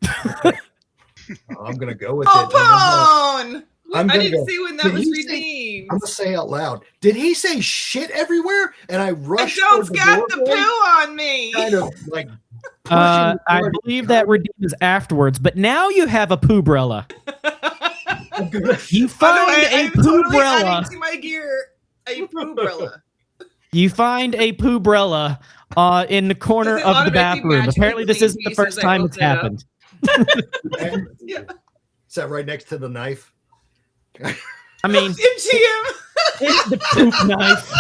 I'm going to go with Oh, it. Pone! I'm I gonna didn't go, see when that did was he say- redeemed. I'm going to say out loud. Did he say shit everywhere? And I rushed. Adults toward got the doorway, poo on me. Kind of like. I pushing believe that redeem is afterwards, but now you have a poobrella. You find By the way, a I'm totally poobrella. adding to my gear a poobrella. You find a poobrella in the corner Does it of the automatically bathroom. match Apparently, the this isn't the pieces first I time it's open it up? happened. Yeah. Is that right next to the knife? I mean, MGM. it's the poop knife.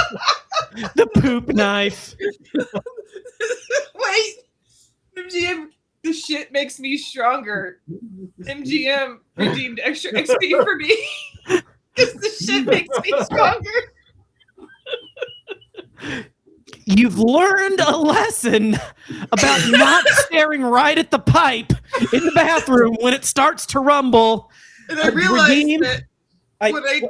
The poop knife. Wait, MGM. The shit makes me stronger. MGM redeemed extra XP for me. Because the shit makes me stronger. You've learned a lesson about not staring right at the pipe in the bathroom when it starts to rumble. And I realized Redeem- that when I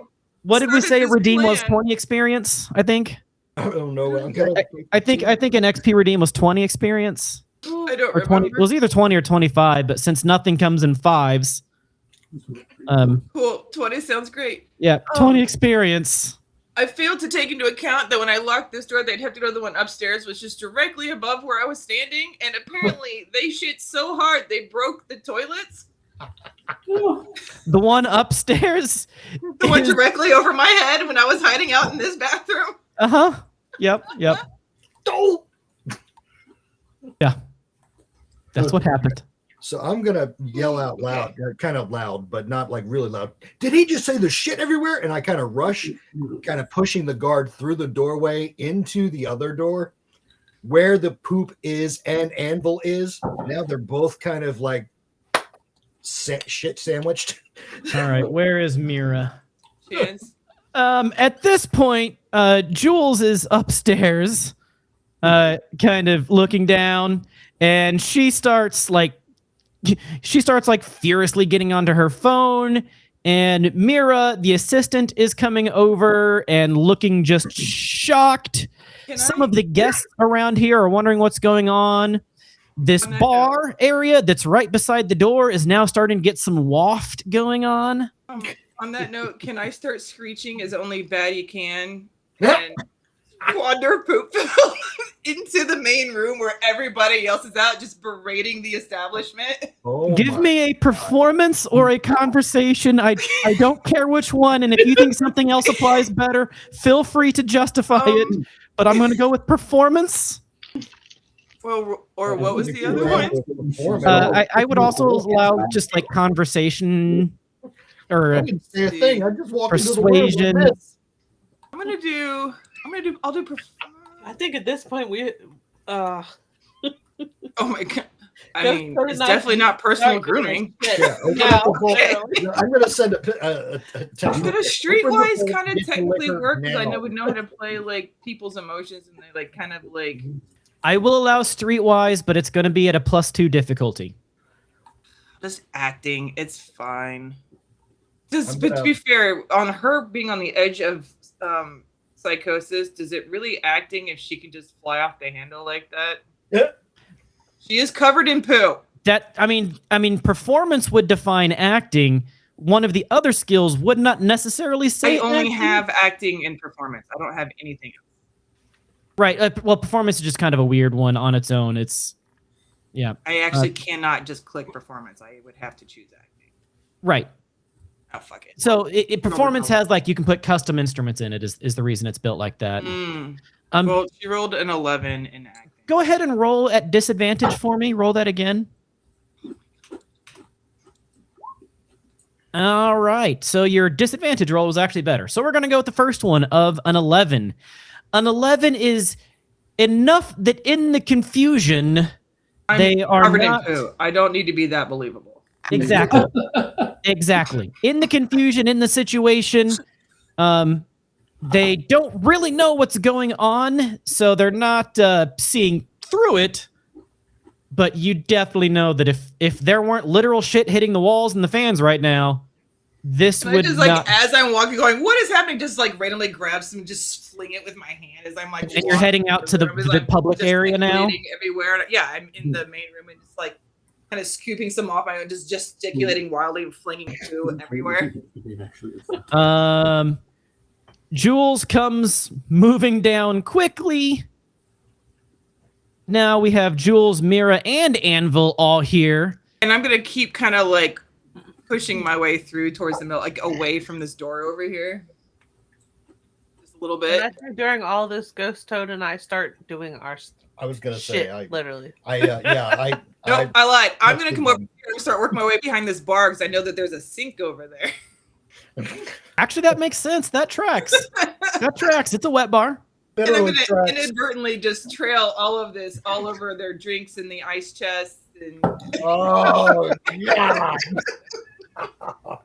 What did we say? started this Redeem was plan- 20 experience, I think. I don't know. I'm gonna, I think an XP redeem was 20 experience. I don't Or 20. remember. It was either 20 or 25, but since nothing comes in fives, Cool. 20 sounds great. yeah, 20 experience. I failed to take into account that when I locked this door, they'd have to go to the one upstairs, which is directly above where I was standing. And apparently, they shit so hard they broke the toilets. The one upstairs. The one directly over my head when I was hiding out in this bathroom. Uh-huh. Yep. oh! Yeah. That's what happened. So I'm gonna yell out loud, kind of loud, but not like really loud. Did he just say there's shit everywhere? And I kind of rush, kind of pushing the guard through the doorway into the other door, where the poop is and anvil is. Now they're both kind of like shit sandwiched. All right. Where is Mira? Chance. At this point, Jules is upstairs, kind of looking down, and she starts like furiously getting onto her phone, and Mira, the assistant, is coming over and looking just shocked. Some of the guests around here are wondering what's going on. This bar area that's right beside the door is now starting to get some waft going on. On that note, can I start screeching as only Batty can and wander poop into the main room where everybody else is out just berating the establishment? Oh Give me a performance or a conversation. I don't care which one. And if you think something else applies better, feel free to justify it. But I'm going to go with performance. Well, or what was the other one? I would also allow just like conversation or I didn't say a thing. I just walked persuasion. into the room with this. I'll do I think at this point we oh my god. I Ghost mean, Toad it's and I definitely can not personal start doing grooming. shit. Yeah, open Yeah, up the vault. okay. I'm gonna send a text. But a Open streetwise the vault, kind of get the technically liquor work because I now. would know how to play like people's emotions and they like kind of like I will allow streetwise, but it's going to be at a +2 difficulty. just acting. It's fine. Just I'm but gonna- to be fair, on her being on the edge of psychosis, does it really acting if she can just fly off the handle like that? Yeah. She is covered in poo. That I mean, performance would define acting. One of the other skills would not necessarily say. I only acting. have acting and performance. I don't have anything else. Right. Well, performance is just kind of a weird one on its own. It's, yeah. I actually cannot just click performance. I would have to choose acting. Right. Oh, fuck it. So performance has like you can put custom instruments in it. Is the reason it's built like that. Well, she rolled an 11 in acting. Go ahead and roll at disadvantage for me. Roll that again. All right. So your disadvantage roll was actually better. So we're going to go with the first one of an 11. An 11 is enough that in the confusion, they are covered not... in poo. I don't need to be that believable. Exactly. Exactly. In the confusion, in the situation, they don't really know what's going on, so they're not seeing through it. But you definitely know that if there weren't literal shit hitting the walls and the fans right now, this I would just not. as I'm walking, going, what is happening? Just like randomly grab some, just fling it with my hand as I'm like. And you're heading out to the public area now? Everywhere. Yeah, I'm in the main room and just like kind of scooping some off my own, just gesticulating wildly and flinging poo everywhere. Jules comes moving down quickly. Now we have Jules, Mira, and Anvil all here. And I'm gonna keep kind of like pushing my way through towards the middle, like away from this door over here. Just a little bit. And I think during all this, Ghost Toad and I start doing our I was gonna shit, say, literally. No, I lied. I'm gonna come over here and start working my way behind this bar because I know that there's a sink over there. Actually, that makes sense. That tracks. That tracks. It's a wet bar. And I'm gonna inadvertently just trail all of this all over their drinks in the ice chests Oh, yeah.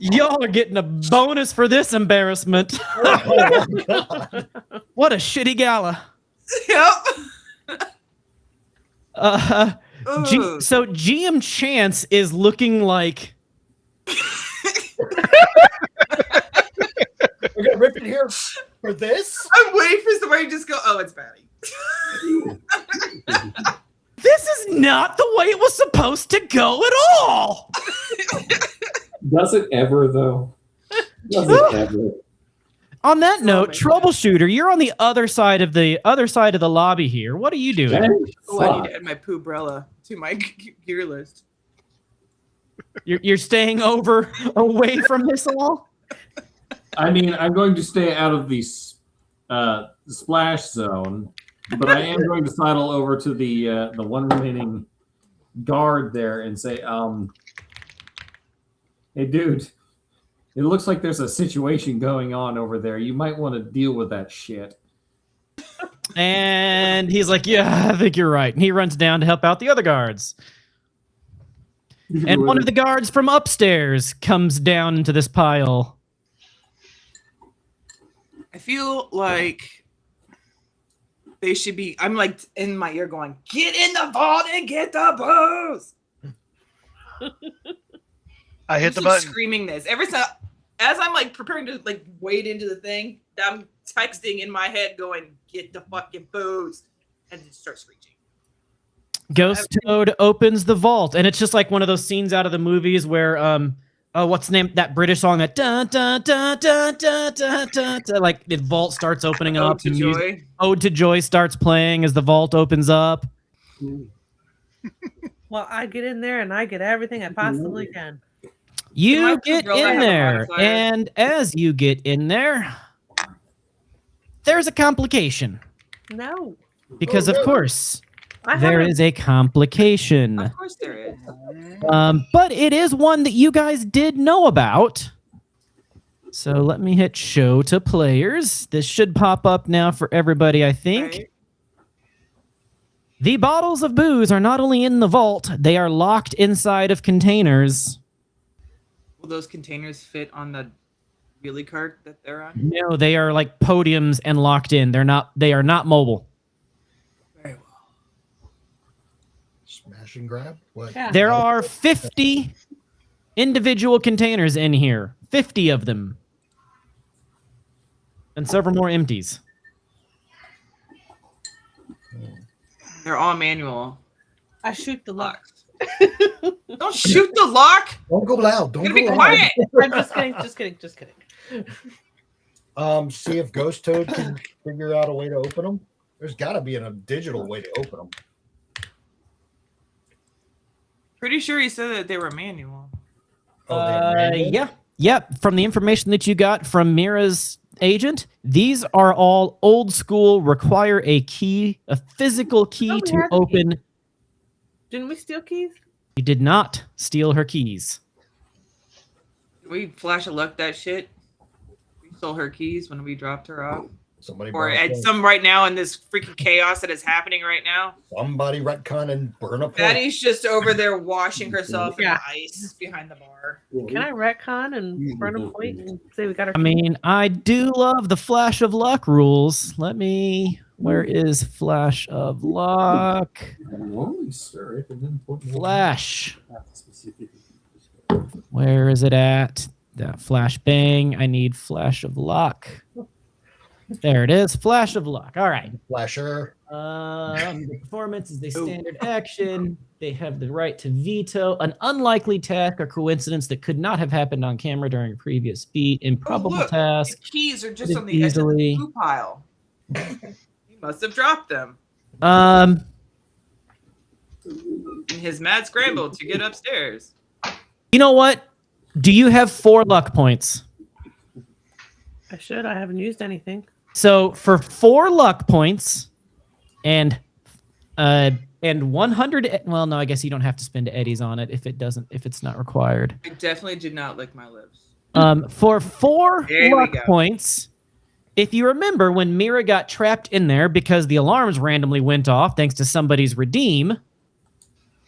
Y'all are getting a bonus for this embarrassment. Oh, my God. What a shitty gala. Yep. So GM Chance is looking like We got Rip in here for this? I'm waiting for somebody to just go, oh, it's Batty. this is not the way it was supposed to go at all. Does it ever though? Does it ever? On that note, troubleshooter, you're on the other side of the lobby here. What are you doing? Oh, I need to add my poobrella to my gear list. You're staying away from this all? I mean, I'm going to stay out of the splash zone, but I am going to sidle over to the one remaining guard there and say, hey, dude, it looks like there's a situation going on over there. You might want to deal with that shit. And he's like, yeah, I think you're right. And he runs down to help out the other guards. And one of the guards from upstairs comes down into this pile. I feel like they should be, I'm like in my ear going, get in the vault and get the booze. I hit I'm the just button. screaming this. Every time, as I'm like preparing to like wade into the thing, I'm texting in my head going, get the fucking booze. And then start screeching. Ghost Toad opens the vault, and it's just like one of those scenes out of the movies where what's the name, that British song that dun dun dun dun dun dun dun, dun, like the vault starts opening up. Ode to Joy. Ode to Joy starts playing as the vault opens up. Well, I get in there and I get everything I possibly can. You get in there, and as you get in there, there's a complication. No. Because of course, I there haven't- is a complication. Of course there is. But it is one that you guys did know about. So let me hit show to players. This should pop up now for everybody, I think. Right. The bottles of booze are not only in the vault, they are locked inside of containers. Will those containers fit on the wheelie cart that they're on? No, they are like podiums and locked in. They are not mobile. Very well. Smash and grab? What? Yeah. There are 50 individual containers in here. 50 of them. And several more empties. They're all manual. I shoot the lock. Don't shoot the lock. Don't go loud. Don't You're go gonna be loud. quiet. I'm just kidding. Just kidding. Just kidding. See if Ghost Toad can figure out a way to open them. There's got to be a digital way to open them. Pretty sure he said that they were manual. Yeah. Yep. From the information that you got from Mira's agent, these are all old school, require a key, a physical key Oh, we to had the open. key. Didn't we steal keys? You did not steal her keys. Did we flash a luck that shit? We stole her keys when we dropped her off. Somebody Or burn a at point. some right now in this freaking chaos that is happening right now. Somebody retcon and burn a point. Maddie's just over there washing herself in Yeah. the ice behind the bar. Can I retcon and burn a point and say we got our I mean, I do love the Flash of Luck rules. Where is Flash of Luck? Flash. Where is it at? That Flash Bang. I need Flash of Luck. There it is. Flash of Luck. All right. Flasher. The performance is a standard action. They have the right to veto an unlikely task or coincidence that could not have happened on camera during a previous beat. Improbable look, task. The keys are just Did on the edge of easily- the blue pile. He must have dropped them in his mad scramble to get upstairs. You know what? Do you have 4 luck points? I should. I haven't used anything. So for 4 luck points and 100, well, no, I guess you don't have to spend eddies on it if it's not required. I definitely did not lick my lips. For 4 There we luck go. points, if you remember when Mira got trapped in there because the alarms randomly went off thanks to somebody's redeem,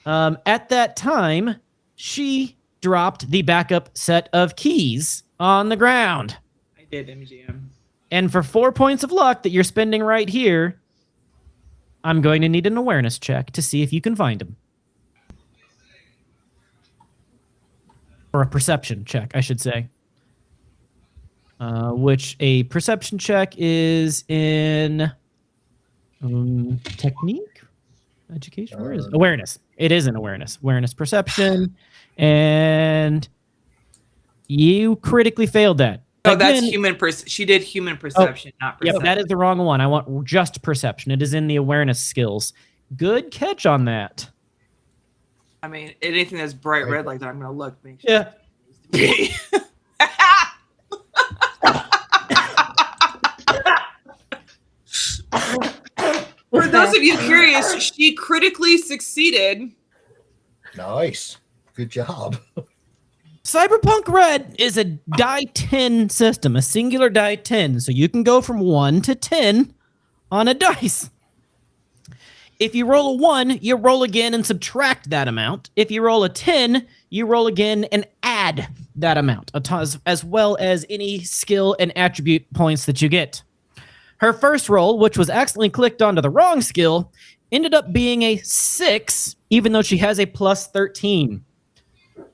At that time, she dropped the backup set of keys on the ground. I did, MGM. And for 4 points of luck that you're spending right here, I'm going to need an awareness check to see if you can find them. Or a perception check, I should say. Which a perception check is in technique? Education? Where is it? Awareness. It is an awareness. Awareness perception. And you critically failed that. No, that's human. She did human perception, not perception. Yep, that is the wrong one. I want just perception. It is in the awareness skills. Good catch on that. I mean, anything that's bright red like that, I'm gonna look. Make sure Yeah. it needs to be. For those of you curious, she critically succeeded. Nice. Good job. Cyberpunk Red is a die 10 system, a singular die 10. So you can go from 1 to 10 on a dice. If you roll a 1, you roll again and subtract that amount. If you roll a 10, you roll again and add that amount, as well as any skill and attribute points that you get. Her first roll, which was accidentally clicked onto the wrong skill, ended up being a 6, even though she has a plus 13.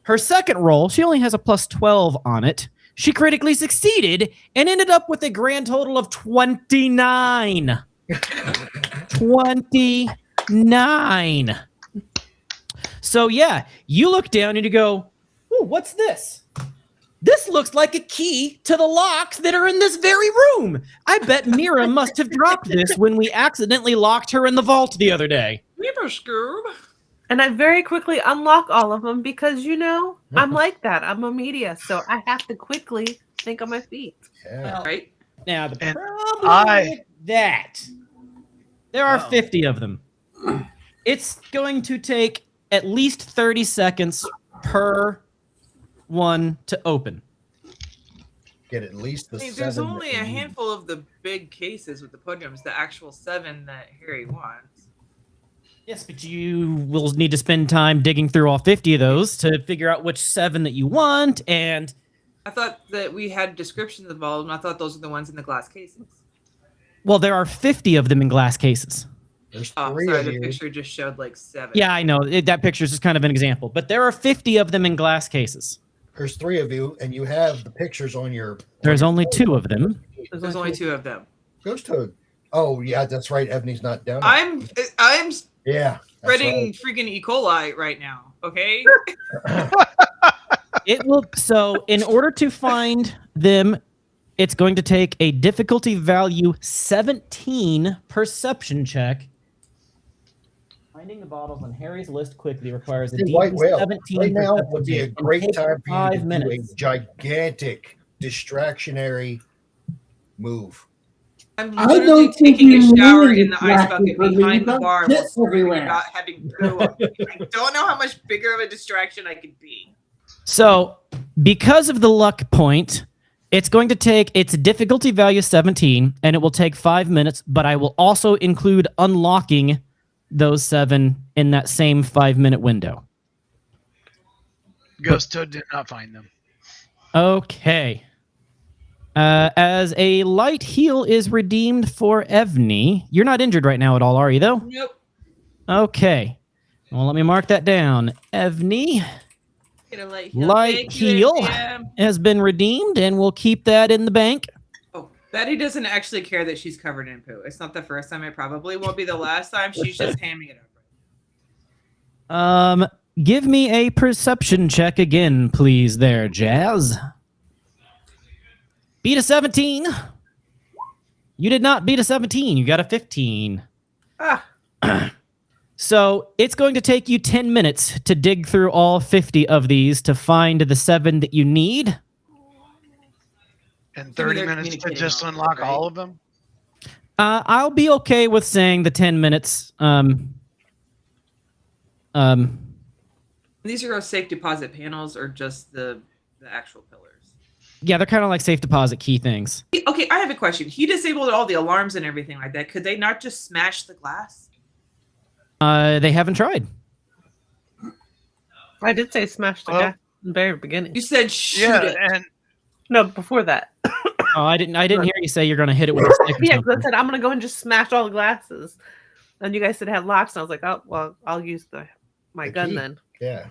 Her second roll, she only has a plus 12 on it. She critically succeeded and ended up with a grand total of 29. 29. So yeah, you look down and you go, ooh, what's this? This looks like a key to the locks that are in this very room. I bet Mira must have dropped this when we accidentally locked her in the vault the other day. Never Scoob. And I very quickly unlock all of them because, you know, I'm like that. I'm a media, so I have to quickly think on my feet. Yeah. All right. Now, the And problem with that, there are 50 of them. It's going to take at least 30 seconds per one to open. Get at least the There's 7 only that a you need. handful of the big cases with the podiums, the actual 7 that Harry wants. Yes, but you will need to spend time digging through all 50 of those to figure out which 7 that you want, and... I thought that we had descriptions of all of them. I thought those are the ones in the glass cases. Well, there are 50 of them in glass cases. There's Oh, 3 sorry, of the you. picture just showed like 7. Yeah, I know. That picture is just kind of an example. But there are 50 of them in glass cases. There's 3 of you, and you have the pictures on your. There's only 2 of them. There's only 2 of them. Ghost Toad. Oh yeah, that's right. Ebony's not down. I'm Yeah. that's spreading right. freaking E. coli right now. Okay. It will. So, in order to find them, it's going to take a difficulty value 17 perception check. Finding the bottles on Harry's list quickly requires a Hey, White DC Whale. 17 Right now perception would be a check. great It'll take time for you 5 to do minutes. a gigantic distractionary move. I'm I literally don't think taking a you shower need in the ice bucket plastic behind the remover. bar Piss while screaming everywhere. about having poo on me. I don't know how much bigger of a distraction I could be. So, because of the luck point, it's going to take its difficulty value 17, and it will take 5 minutes, but I will also include unlocking those 7 in that same 5-minute window. Ghost Toad did not find them. Okay. As a light heal is redeemed for Evney. You're not injured right now at all, are you, though? Nope. Okay. Well, let me mark that down. Evney Get a light Light Thank you, heal. MGM. has been redeemed, and we'll keep that in the bank. Oh, Betty doesn't actually care that she's covered in poo. It's not the first time. It probably won't be the last time. She's just handing it over. Give me a perception check again, please, there, Jazz. Beat a 17. You did not beat a 17. You got a 15. Ah. So it's going to take you 10 minutes to dig through all 50 of these to find the 7 that you need. And So 30 they're minutes to communicating just all of it, unlock right? all of them? I'll be okay with saying the 10 minutes. These are those safe deposit panels or just the actual pillars? Yeah, they're kind of like safe deposit key things. Okay, I have a question. He disabled all the alarms and everything like that. Could they not just smash the glass? They haven't tried. I did say smash the Well- guy in the very beginning. You said shoot Yeah, it. and No, before that. Oh, I didn't hear you say you're gonna hit it with a stick or Yeah, because I something. said I'm gonna go and just smash all the glasses, and you guys said it had locks, and I was like, oh well, I'll use my The gun key. then. Yeah.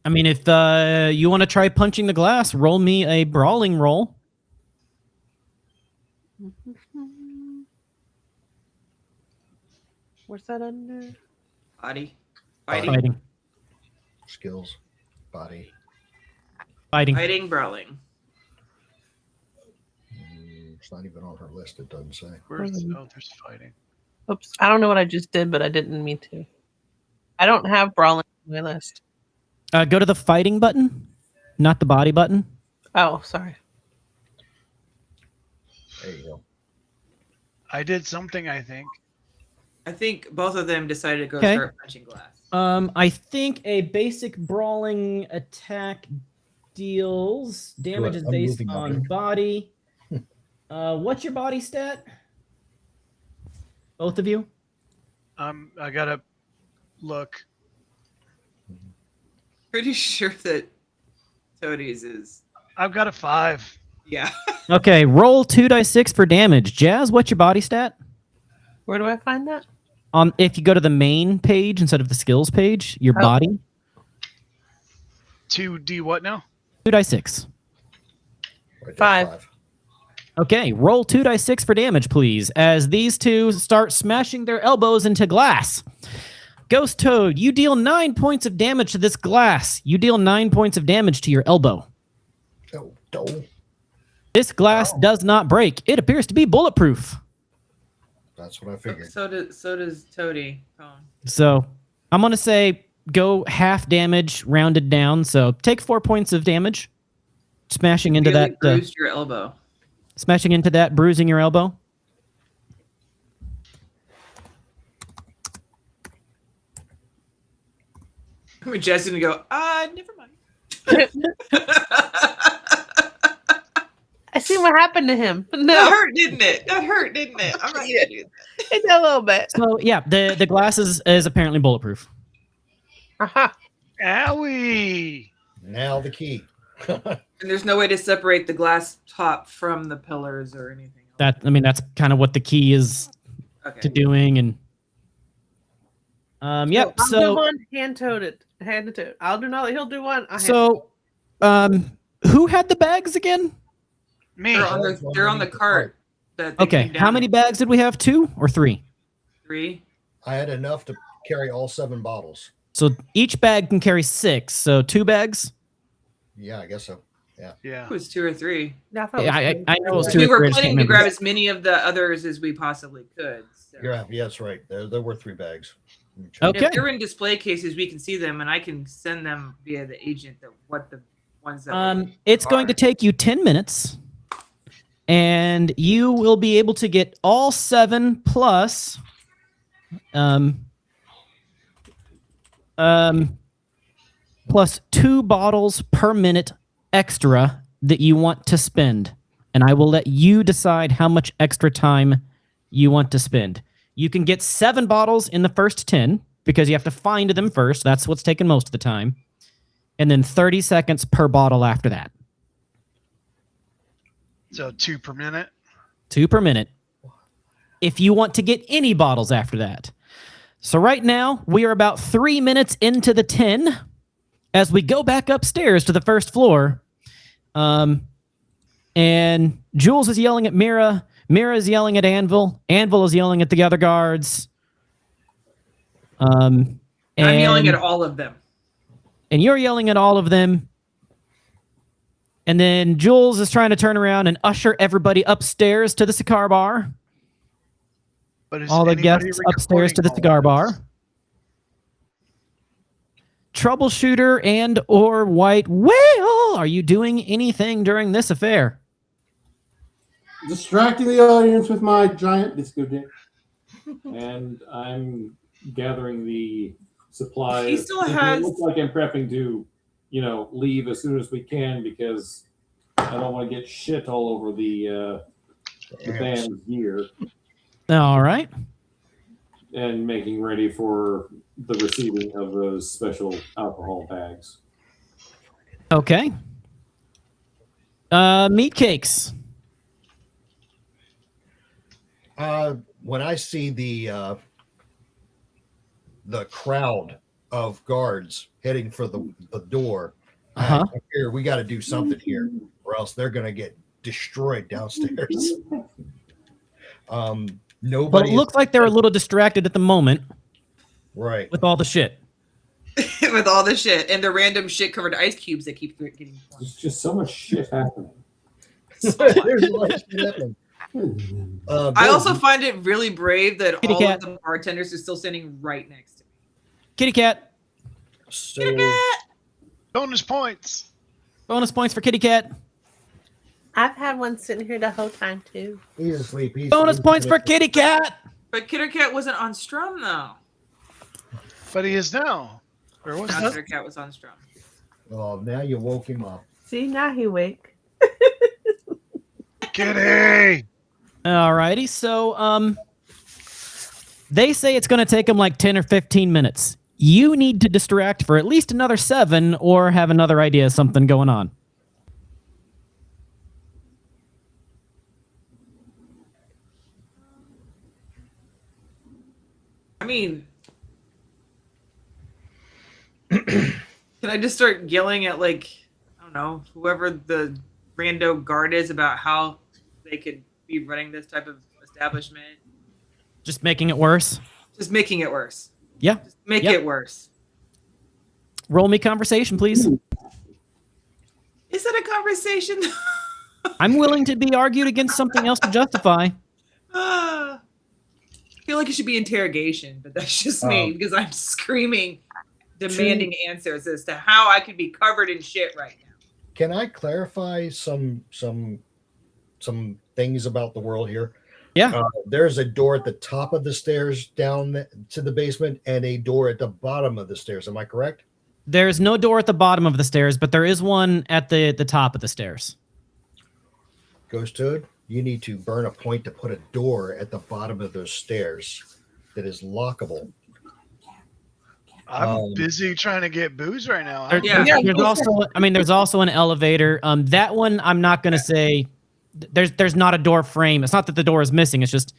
I mean, if you want to try punching the glass, roll me a brawling roll. Where's that under? Body. Fighting. Fighting. Skills, body. Fighting. Fighting, brawling. It's not even on her list. It doesn't say. where's there's fighting. Oops, I don't know what I just did, but I didn't mean to. I don't have brawling on my list. Go to the fighting button, not the body button. Oh, sorry. There you go. I did something, I think. I think both of them decided to go Okay. start punching glass. I think a basic brawling attack deals damage is I'm based moving on object. body. What's your body stat? Both of you? I gotta look. Pretty sure that Toadie's is. I've got a 5. Yeah. Okay, roll 2d6 for damage. Jazz, what's your body stat? Where do I find that? If you go to the main page instead of the skills page, your Oh. body, 2D what now? 2d6. Right there, 5. Okay, roll 2d6 for damage, please, as these two start smashing their elbows into glass. Ghost Toad, you deal 9 points of damage to this glass. You deal 9 points of damage to your elbow. Oh. This glass Wow. does not break. It appears to be bulletproof. That's what I figured. So does Toadie. Oh. So I'm going to say go half damage rounded down. So take 4 points of damage. Smashing into Really that. bruised your elbow. Smashing into that, bruising your elbow. I mean, Jess gonna go. Never mind. I see what happened to him. That No, hurt, didn't it? That hurt, didn't it? I'm not gonna do that. it did a little bit. So yeah, the glass is apparently bulletproof. Aha. Owie! Now the key. And there's no way to separate the glass top from the pillars or anything else. That's kind of what the key is to Okay. doing. And yep. I'll do So one hand-toed. I'll do another. He'll do one. who had the bags again? Me. They're on the cart. That they Okay, came how down many in. bags did we have? 2 or 3? 3. I had enough to carry all 7 bottles. So each bag can carry 6. So 2 bags. Yeah, I guess so. Yeah. It was 2 or 3. Yeah, I thought it was I three. know it was 2 We or were 3. I just can't planning to remember. grab as many of the others as we possibly could. So. Yeah, that's right. There were 3 bags. Okay. If they're in display cases, we can see them, and I can send them via the agent what the ones that. It's going to take you 10 minutes, and you will be able to get all 7 plus plus 2 bottles per minute extra that you want to spend. And I will let you decide how much extra time you want to spend. You can get 7 bottles in the first 10 because you have to find them first. That's what's taking most of the time. And then 30 seconds per bottle after that. So 2 per minute. 2 per minute. If you want to get any bottles after that. So right now, we are about 3 minutes into the 10 as we go back upstairs to the first floor. And Jules is yelling at Mira. Mira is yelling at Anvil. Anvil is yelling at the other guards. I'm yelling at all of them. And you're yelling at all of them. And then Jules is trying to turn around and usher everybody upstairs to the cigar bar. But is All the anybody guests upstairs to the recording cigar all of this? bar. Troubleshooter and or White Whale, are you doing anything during this affair? Distracting the audience with my giant disco dick. And I'm gathering the supplies. He still It has- looks like I'm prepping to, leave as soon as we can because I don't want to get shit all over the band's gear. All right. and making ready for the receiving of those special alcohol bags. Okay. Meat cakes. When I see the crowd of guards heading for the door, Uh-huh. here we got to do something here, or else they're gonna get destroyed downstairs. But Nobody. it looks like they're a little distracted at the moment Right. with all the shit. With all the shit and the random shit covered ice cubes that keep getting formed. There's just so much shit happening. There's a lot of shit happening. I also find it really brave that Kitty all cat. of the bartenders are still standing right next to me. Kitty cat. So, Bonus points. Bonus points for kitty cat. I've had one sitting here the whole time too. he's asleep. Bonus points for kitty cat. But Kitter Cat wasn't on Strum though. But he is now. Where was Now that? Kitter Cat was on Strum. Oh, now you woke him up. See, now he wake. Kitty! Alrighty, so they say it's going to take them like 10 or 15 minutes. You need to distract for at least another 7 or have another idea of something going on. I mean, can I just start yelling at, like, I don't know, whoever the rando guard is about how they could be running this type of establishment? Just making it worse. Just making it worse. Yeah. Just make Yep. it worse. Roll me conversation, please. Is that a conversation? I'm willing to be argued against something else to justify. I feel like it should be interrogation, but that's just me because I'm screaming, demanding answers as to how I could be covered in shit right now. Can I clarify some things about the world here? Yeah. There's a door at the top of the stairs down to the basement and a door at the bottom of the stairs. Am I correct? There's no door at the bottom of the stairs, but there is one at the top of the stairs. Ghost Toad, you need to burn a point to put a door at the bottom of those stairs that is lockable. I'm busy trying to get booze right now. There's also an elevator. That one I'm not going to say. There's not a door frame. It's not that the door is missing. It's just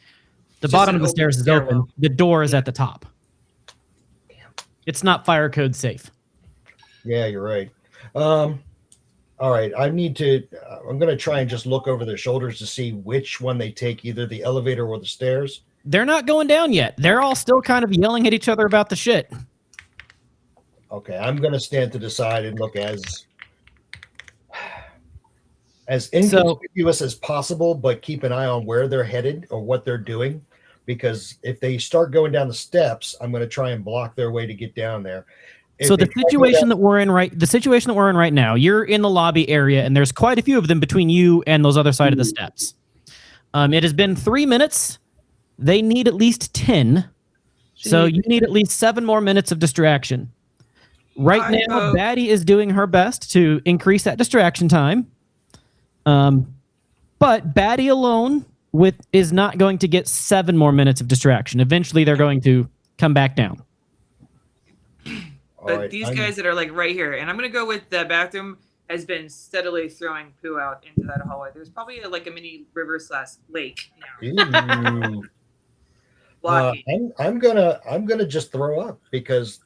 the bottom of the stairs is open. The door is at the top. It's not fire code safe. Yeah, you're right. All right, I'm going to try and just look over their shoulders to see which one they take, either the elevator or the stairs. They're not going down yet. They're all still kind of yelling at each other about the shit. Okay, I'm going to stand to the side and look as inconspicuous as possible, but keep an eye on where they're headed or what they're doing, because if they start going down the steps, I'm going to try and block their way to get down there. So the situation that we're in right now, you're in the lobby area, and there's quite a few of them between you and those other side of the steps. It has been 3 minutes. They need at least 10. So you need at least 7 more minutes of distraction. Right now, Batty is doing her best to increase that distraction time. But Batty alone is not going to get 7 more minutes of distraction. Eventually, they're going to come back down. But these guys that are like right here, and I'm gonna go with the bathroom has been steadily throwing poo out into that hallway. There's probably like a mini river / lake now. I'm gonna just throw up because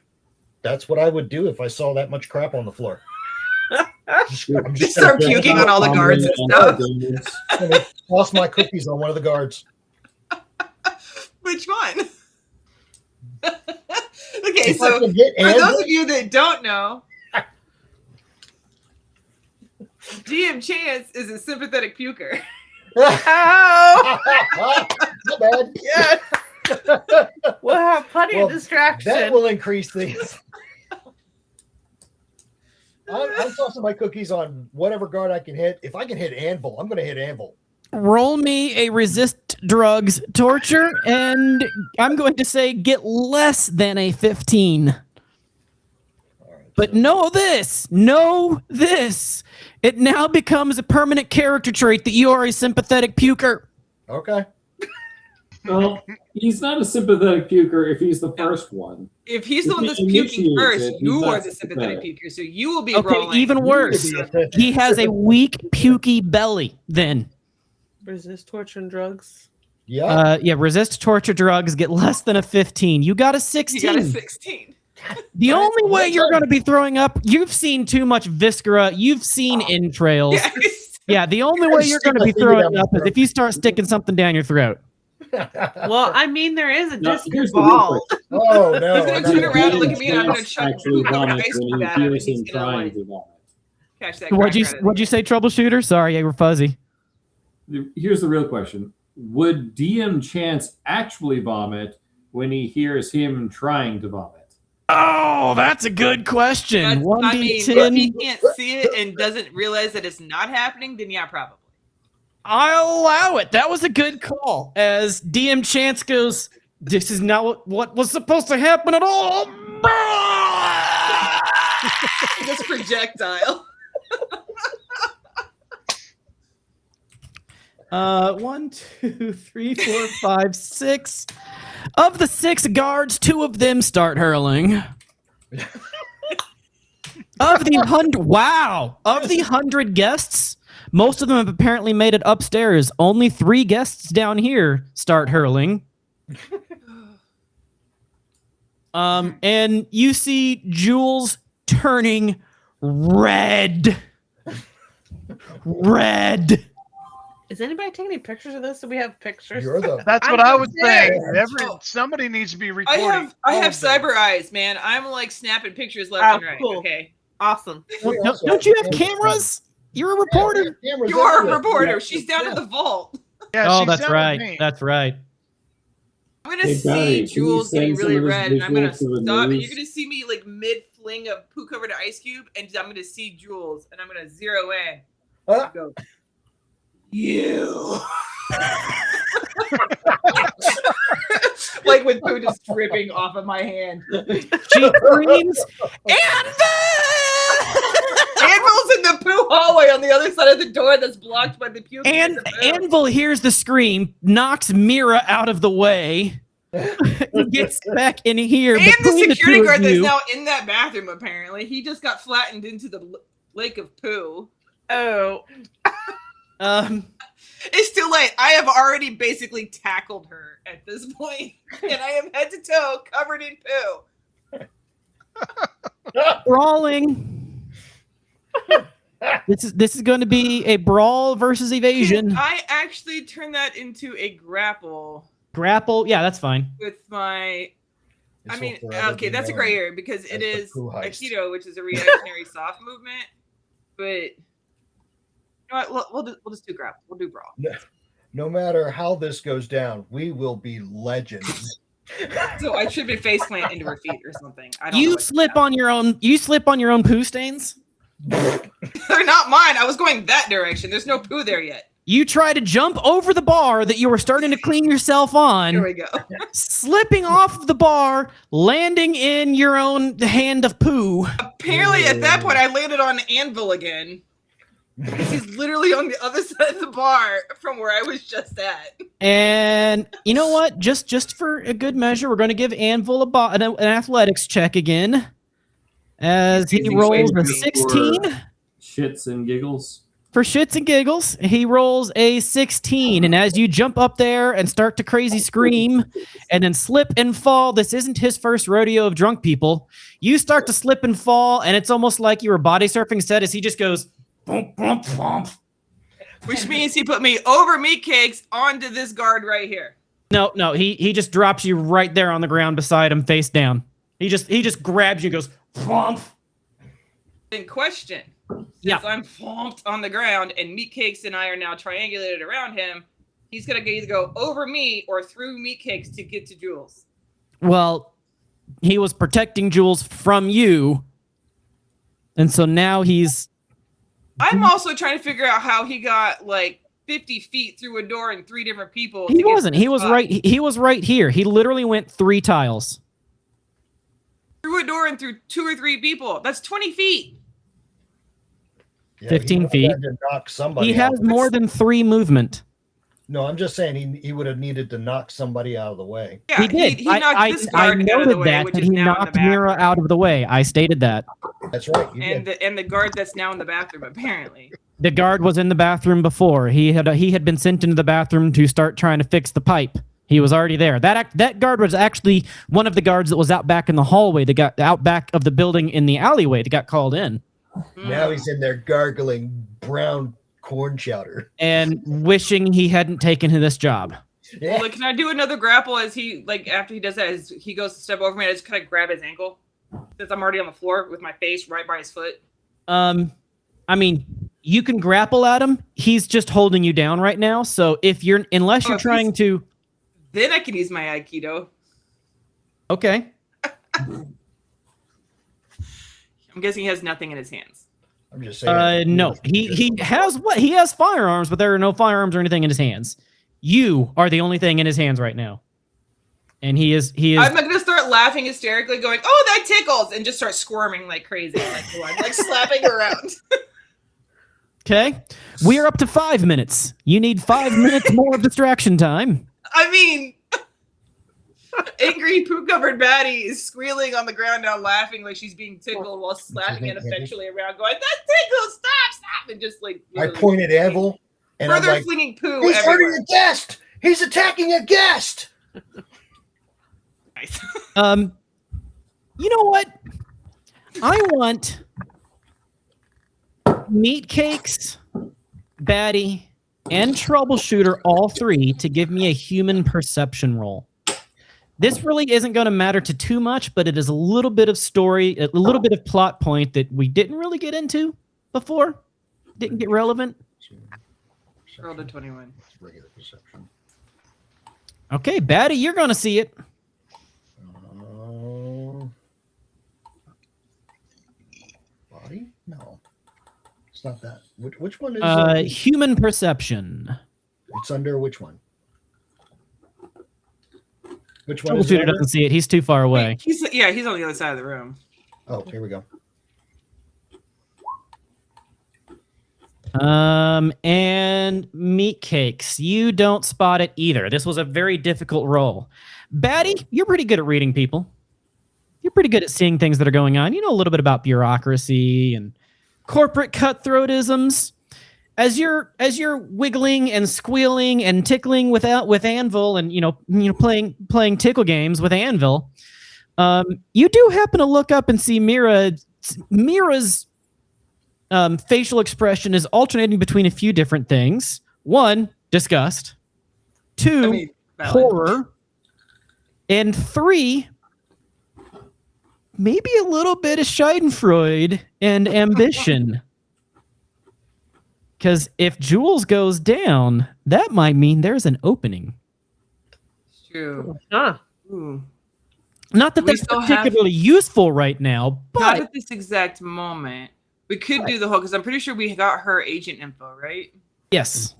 that's what I would do if I saw that much crap on the floor. Just start puking on all the guards and stuff. Lost my cookies on one of the guards. Which one? Okay, If so for those of you that don't know, GM Chance is a sympathetic puker. Oh! Not bad. Yes. We'll have plenty of distraction. That will increase things. I'm tossing my cookies on whatever guard I can hit. If I can hit Anvil, I'm going to hit Anvil. Roll me a resist drugs torture, and I'm going to say get less than a 15. But know this. It now becomes a permanent character trait that you are a sympathetic puker. Okay. Well, he's not a sympathetic puker if he's the first one. If he's the one that's He puking initiates first, it, he's you not are the sympathetic sympathetic. puker, so you will be Okay, rolling. even worse. He has a weak, pukey belly then. Resist torture and drugs. Yeah. Yeah, resist torture drugs, get less than a 15. You got a 16. You got a 16. The only way you're going to be throwing up, you've seen too much viscera, you've seen entrails. Yes. Yeah, the only way you're going to be throwing up is if you start sticking something down your throat. Well, I mean, there is a No, disc here's the real ball. question. Oh He's no! gonna I'm turn not around and gonna look do at me, and I'm gonna Chance chuck actually poop out of vomits ice when cream he at him, and hears he's him gonna trying like to vomit. catch that. What'd you say, troubleshooter? Sorry, you were fuzzy. Here's the real question. Would DM Chance actually vomit when he hears him trying to vomit? Oh, that's a good question. I mean, if 1d10. he can't see it and doesn't realize that it's not happening, then yeah, probably. I'll allow it. That was a good call. As DM Chance goes, this is not what was supposed to happen at all. This projectile. 1, 2, 3, 4, 5, 6. Of the 6 guards, 2 of them start hurling. Of the 100 guests, most of them have apparently made it upstairs. Only 3 guests down here start hurling. And you see Jules turning red. Red. Is anybody taking any pictures of this? Do we have pictures? You're the. That's what I'm I was saying. there. Somebody needs to be I recording. have all of them. cyber eyes, man. I'm like snapping pictures left Oh, and right. cool. Okay. Awesome. Don't you have cameras? You're a reporter. You are a reporter. She's down in the vault. Yeah, Oh, she's that's down with right. me. That's right. I'm gonna Hey, see Barry, can you Jules getting send some really of this red, and I'm gonna visual to the stop. And news? you're gonna see me like mid fling of poo covered ice cube, and I'm gonna see Jules, and I'm gonna zero in. Ah. Go. You. Like with poo just dripping off of my hand. She screams, Anvil's in the poo hallway on the other side of the door that's blocked by the puke. and Anvil hears the scream, knocks Mira out of the way, gets back in here. And the between security two of guard that's you. now in that bathroom, apparently. He just got flattened into the lake of poo. Oh. It's too late. I have already basically tackled her at this point, and I am head to toe covered in poo. Brawling. This is going to be a brawl versus evasion. Can I actually turn that into a grapple Grapple, yeah, that's fine. with my. I mean, okay, that's a gray area because it That's the is poo heist. Aikido, which is a reactionary soft movement. But you know what? We'll just do grapple. We'll do brawl. No matter how this goes down, we will be legends. So I should be face plant into her feet or something. I don't know You what to slip do. on your own. You slip on your own poo stains. They're not mine. I was going that direction. There's no poo there yet. You try to jump over the bar that you were starting to clean yourself Here on, we go. slipping off of the bar, landing in your own hand of poo. Apparently, at that point, I landed on Anvil again. He's literally on the other side of the bar from where I was just at. And you know what? Just for a good measure, we're going to give Anvil an athletics check again, as he Easy rolls way a to be. 16. Shits and giggles. For shits and giggles, he rolls a 16. And as you jump up there and start to crazy scream and then slip and fall, this isn't his first rodeo of drunk people. You start to slip and fall, and it's almost like you were body surfing set as he just goes, bump, bump, bump. Which means he put me over meat cakes onto this guard right here. No, he just drops you right there on the ground beside him, face down. He just grabs you and goes, bump. In question, Yeah. since I'm flomped on the ground and meat cakes and I are now triangulated around him, he's gonna either go over me or through meat cakes to get to Jules. Well, he was protecting Jules from you. And so now he's... I'm also trying to figure out how he got like 50 feet through a door and 3 different people. He wasn't. He was right here. He literally went 3 tiles. Through a door and through 2 or 3 people. That's 20 feet. Yeah, 15 he feet. had to knock somebody He has out. more than 3 movement. No, I'm just saying he would have needed to knock somebody out of the way. Yeah, He did. He knocked this I guard out of the noted way, that which that is he now in the knocked Mira bathroom. out of the way. I stated that. That's right. You did. And the guard that's now in the bathroom, apparently. The guard was in the bathroom before. He had been sent into the bathroom to start trying to fix the pipe. He was already there. That guard was actually one of the guards that was out back in the hallway. That got out back of the building in the alleyway. That got called in. Now he's in there gargling brown corn chowder and wishing he hadn't taken this job. Yeah. Well, can I do another grapple as he after he does that? As he goes to step over me, I just kind of grab his ankle since I'm already on the floor with my face right by his foot. I mean, you can grapple at him. He's just holding you down right now. So unless you're trying to, then I can use my Aikido. okay. I'm guessing he has nothing in his hands. I'm just saying. No, he has firearms, but there are no firearms or anything in his hands. You are the only thing in his hands right now, and he is. I'm not gonna start laughing hysterically, going, "Oh, that tickles," and just start squirming like crazy, like slapping around. Okay, we are up to 5 minutes. You need 5 minutes more of distraction time. I mean, angry poo-covered baddie is squealing on the ground now, laughing like she's being tickled while slapping ineffectually around, going, "That tickles! Stop!" And just like I point at Anvil, and further I'm like, flinging poo "He's everywhere." hurting a guest. He's attacking a guest." Nice. You know what? I want Meat Cakes, Baddie, and Troubleshooter, all three, to give me a human perception roll. This really isn't going to matter to too much, but it is a little bit of story, a little bit of plot point that we didn't really get into before. Didn't get relevant. Rolled a 21. Regular perception. Okay, Baddie, you're going to see it. Body? No, it's not that. Which one is? Human perception. It's under which one? Which one? Is Troubleshooter doesn't see it. He's too far away. He's on the other side of the room. Oh, here we go. And Meat Cakes, you don't spot it either. This was a very difficult roll. Baddie, you're pretty good at reading people. You're pretty good at seeing things that are going on. You know a little bit about bureaucracy and corporate cutthroatisms. As you're wiggling and squealing and tickling with Anvil and playing tickle games with Anvil, you do happen to look up and see Mira's facial expression is alternating between a few different things. 1, disgust. 2, horror. And 3, maybe a little bit of Schadenfreude and ambition. Because if Jules goes down, that might mean there's an opening. It's true. Ooh. Not that that's particularly useful right now, but not at this exact moment. We could do the whole, because I'm pretty sure we got her agent info, right? Yes.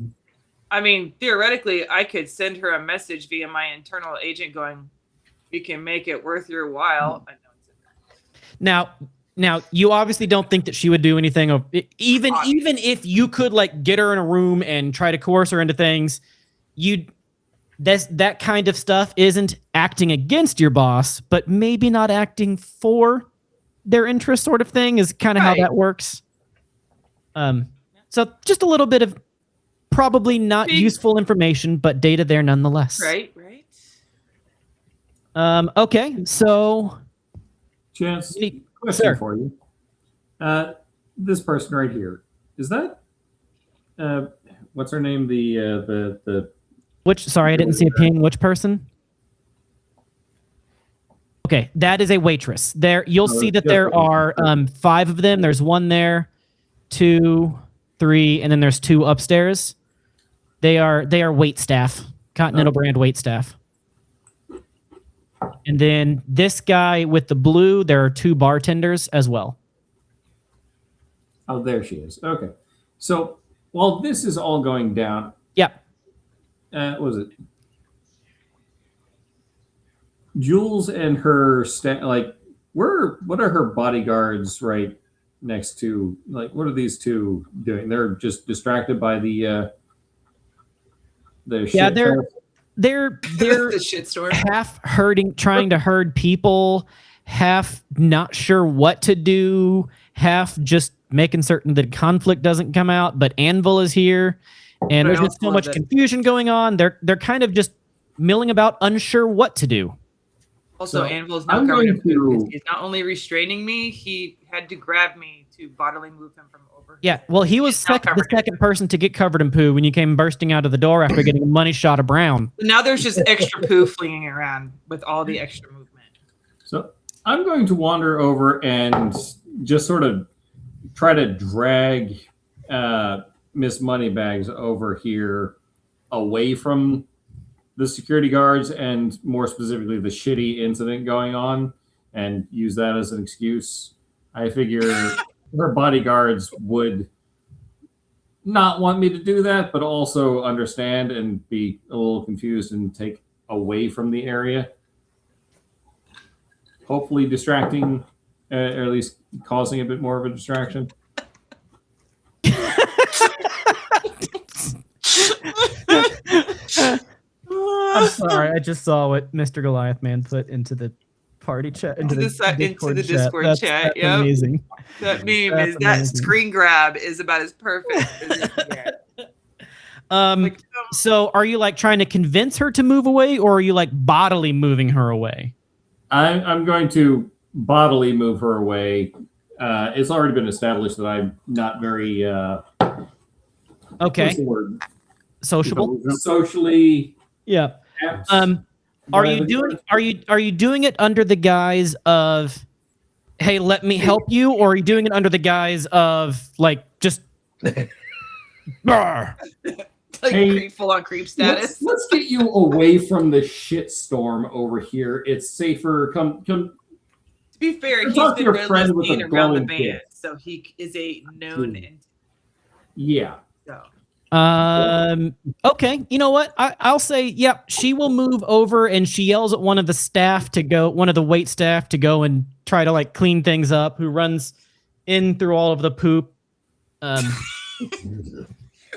I mean, theoretically, I could send her a message via my internal agent going, "We can make it worth your while." Now, you obviously don't think that she would do anything of even if you could like get her in a room and try to coerce her into things, that kind of stuff isn't acting against your boss, but maybe not acting for their interest, sort of thing, is kind of how that works. So just a little bit of probably not useful information, but data there nonetheless. Right. Okay, so Chance, question for you. This person right here, is that what's her name? The which? Sorry, I didn't see a ping. Which person? Okay, that is a waitress. There, you'll see that there are 5 of them. There's 1 there, 2, 3, and then there's 2 upstairs. They are wait staff, Continental brand wait staff. And then this guy with the blue, there are 2 bartenders as well. Oh, there she is. Okay. So while this is all going down, what was it? Jules and her what are her bodyguards right next to? Like, what are these 2 doing? They're just distracted by the the Yeah, shit they're fest? they're The shitstorm. half herding, trying to herd people, half not sure what to do, half just making certain that conflict doesn't come out. But Anvil is here, and But I there's just also so love much that- confusion going on. They're kind of just milling about, unsure what to do. Also, So, Anvil's now I'm covered in going poop. to- He's not only restraining me, he had to grab me to bodily move him from over. Yeah, well, he was He's now the covered in second person to get covered in poo when you came bursting out of the door after getting a money shot of Brown. So now there's just extra poo flinging around with all the extra movement. So I'm going to wander over and just sort of try to drag Miss Moneybags over here away from the security guards and more specifically the shitty incident going on and use that as an excuse. I figure her bodyguards would not want me to do that, but also understand and be a little confused and take away from the area. Hopefully distracting, or at least causing a bit more of a distraction. I'm sorry, I just saw what Mr. Goliath Man put into the party chat, into the Discord Discord chat. chat, That's yep. amazing. That meme That's is that amazing. screen grab is about as perfect as you can get. Like, So are you like trying to convince her to move away, or are you like bodily moving her away? I'm going to bodily move her away. It's already been established that I'm not very Okay, what's the word? sociable. Socially Yeah. apt. Are you doing it under the guise of, hey, let me help you, or are you doing it under the guise of like just Brr. like Hey, full on creep status. Let's get you away from the shitstorm over here. It's safer. Come. To be fair, he's Talk to been your really friend with seen a around the glowing band, kid. so he is a known entity. Yeah. So Okay, you know what? I'll say, yep, she will move over and she yells at one of the wait staff to go and try to like clean things up, who runs in through all of the poop.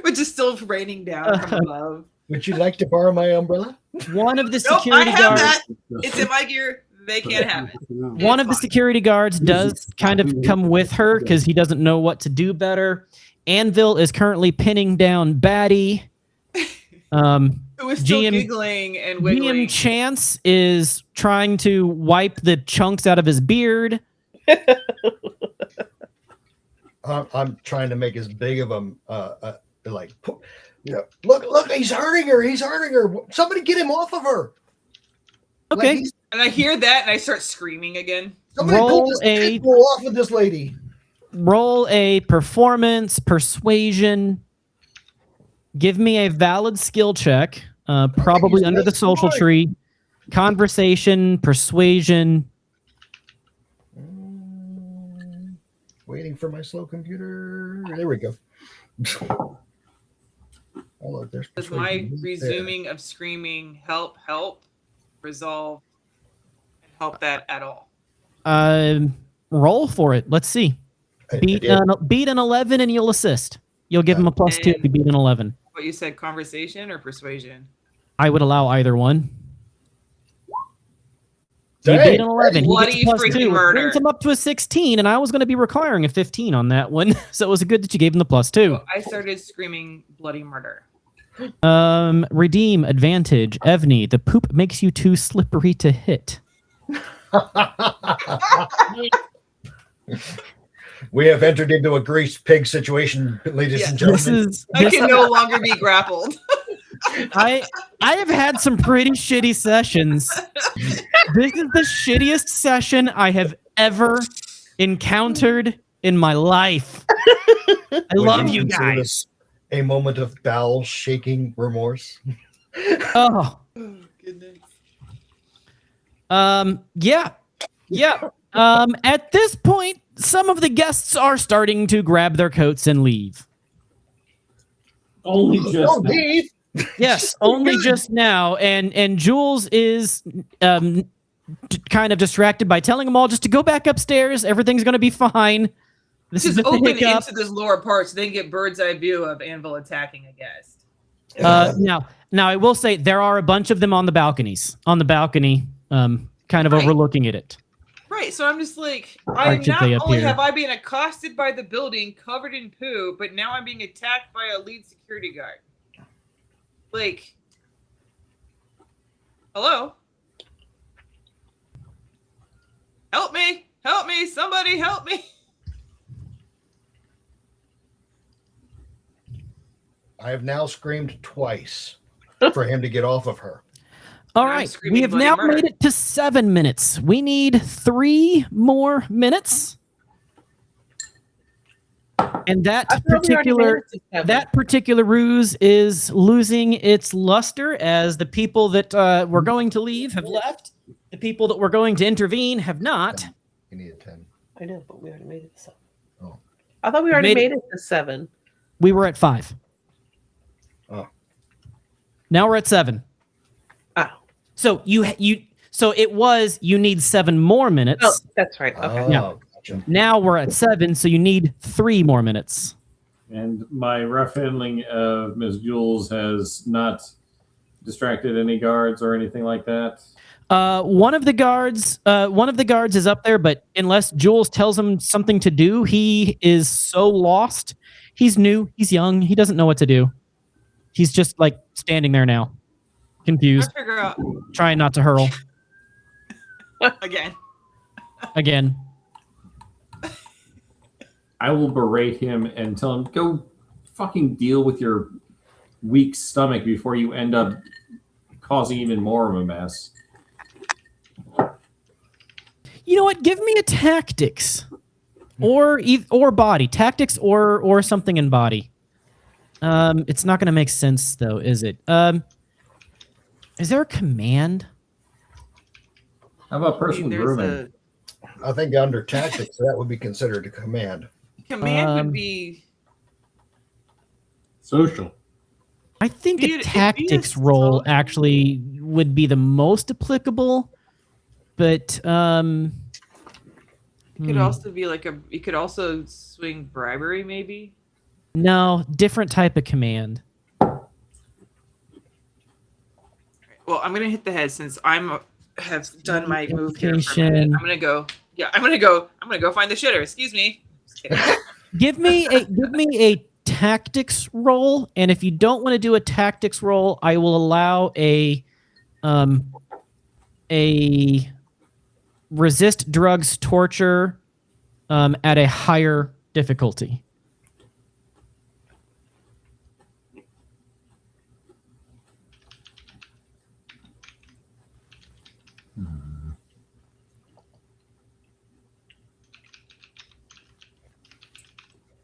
which is still raining down from above. Would you like to borrow my umbrella? One of the Nope, I security have guards. that. It's in my gear. They can't have it. One of the fine. security guards does kind of come with her because he doesn't know what to do better. Anvil is currently pinning down Batty. It was still GM giggling and wiggling. GM Chance is trying to wipe the chunks out of his beard. I'm trying to make as big of him, look, he's hurting her. Somebody get him off of her. Okay. And I hear that and I start screaming again. Somebody Roll pull this a- pit bull off of this lady. Roll a performance, persuasion. Give me a valid skill check, probably he's under the late social tonight. tree. Conversation, persuasion. Waiting for my slow computer. There we go. Oh, look, there's Does my persuasion there. resuming of screaming help resolve and help that at all? Roll for it. Let's see. I Beat did. beat an 11 and you'll assist. You'll give him a +2 if you beat an 11. What you said, conversation or persuasion? I would allow either one. You Dang. beat an 11. He Bloody gets a freaking +2. It murder. brings him up to a 16, and I was going to be requiring a 15 on that one. So it was good that you gave him the +2. So I started screaming bloody murder. Redeem advantage. Evney, the poop makes you too slippery to hit. We have entered into a greased pig situation, ladies Yeah. and This gentlemen. is I this, can no longer be grappled. I have had some pretty shitty sessions. This is the shittiest session I have ever encountered in my life. I Would love you consider guys. this a moment of bowel shaking remorse. Oh, Oh, goodness. yeah. At this point, some of the guests are starting to grab their coats and leave. Only just Oh, now. Dave. Yes, only just now, and Jules is kind of distracted by telling them all just to go back upstairs. Everything's going to be fine. This is Just just a open hiccup. into this lower part so they can get bird's eye view of Anvil attacking a guest. Now I will say there are a bunch of them on the balconies, kind of overlooking it. Right, so I'm just like, Or should they not only appear? have I been accosted by the building covered in poo, but now I'm being attacked by a lead security guard. Like, hello? Help me! Help me! Somebody help me! I have now screamed twice for him to get off of her. All I'm right, screaming we have bloody now murder. made it to 7 minutes. We need 3 more minutes. And I thought we already made it to 7. particular ruse is losing its luster as the people that were going to leave have left. The people that were going to intervene have not. You need a 10. I know, but we already made it to 7. Oh. I thought we already made it to 7. We were at 5. Oh. Now we're at 7. Oh. So you need 7 more minutes. Oh, that's right. Okay. Oh, Yeah. gotcha. Now we're at 7, so you need 3 more minutes. And my rough handling of Ms. Jules has not distracted any guards or anything like that. One of the guards is up there, but unless Jules tells him something to do, he is so lost. He's new, he's young, he doesn't know what to do. He's just like standing there now, confused, I figure out trying not to hurl again. again. I will berate him and tell him, go fucking deal with your weak stomach before you end up causing even more of a mess. You know what? Give me a tactics, or body tactics, or something in body. It's not going to make sense though, is it? Is there a command? How about personal There's grooming? I think under tactics, that would be considered a command. Command would be Social. I think Be a it- it'd be a tactics role social- actually would be the most applicable, but it could hmm. also be like you could also swing bribery maybe. No, different type of command. Well, I'm gonna hit the head since have done my move here. For a Implication. minute. I'm gonna go. Yeah, I'm gonna go find the shitter. Excuse me. Just kidding. Give me a tactics roll, and if you don't want to do a tactics roll, I will allow a resist drugs torture at a higher difficulty.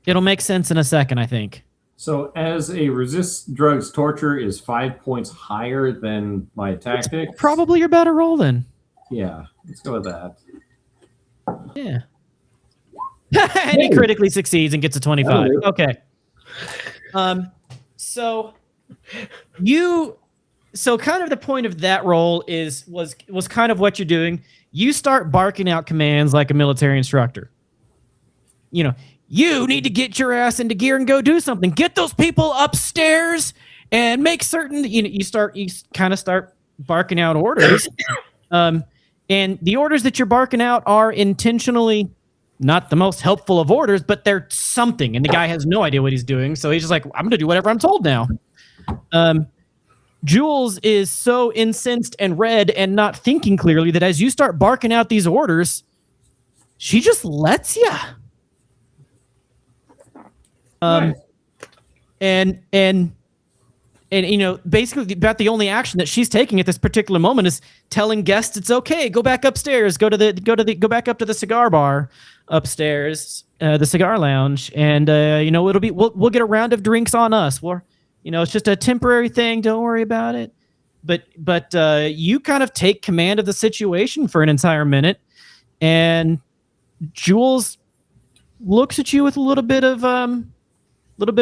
It'll make sense in a second, I think. So as a resist drugs torture is 5 points higher than my tactics. Probably your better roll then. Yeah, let's go with that. Yeah. And he critically succeeds and gets a 25. Okay. So kind of the point of that roll was kind of what you're doing. You start barking out commands like a military instructor. You know, you need to get your ass into gear and go do something. Get those people upstairs and make certain you kind of start barking out orders. And the orders that you're barking out are intentionally not the most helpful of orders, but they're something. And the guy has no idea what he's doing. So he's just like, I'm going to do whatever I'm told now. Jules is so incensed and red and not thinking clearly that as you start barking out these orders, she just lets you. Nice. And you know, basically about the only action that she's taking at this particular moment is telling guests it's okay, go back upstairs, go back up to the cigar bar upstairs, the cigar lounge, and you know, we'll get a round of drinks on us. You know, it's just a temporary thing, don't worry about it. But you kind of take command of the situation for an entire minute, and Jules looks at you with a little bit of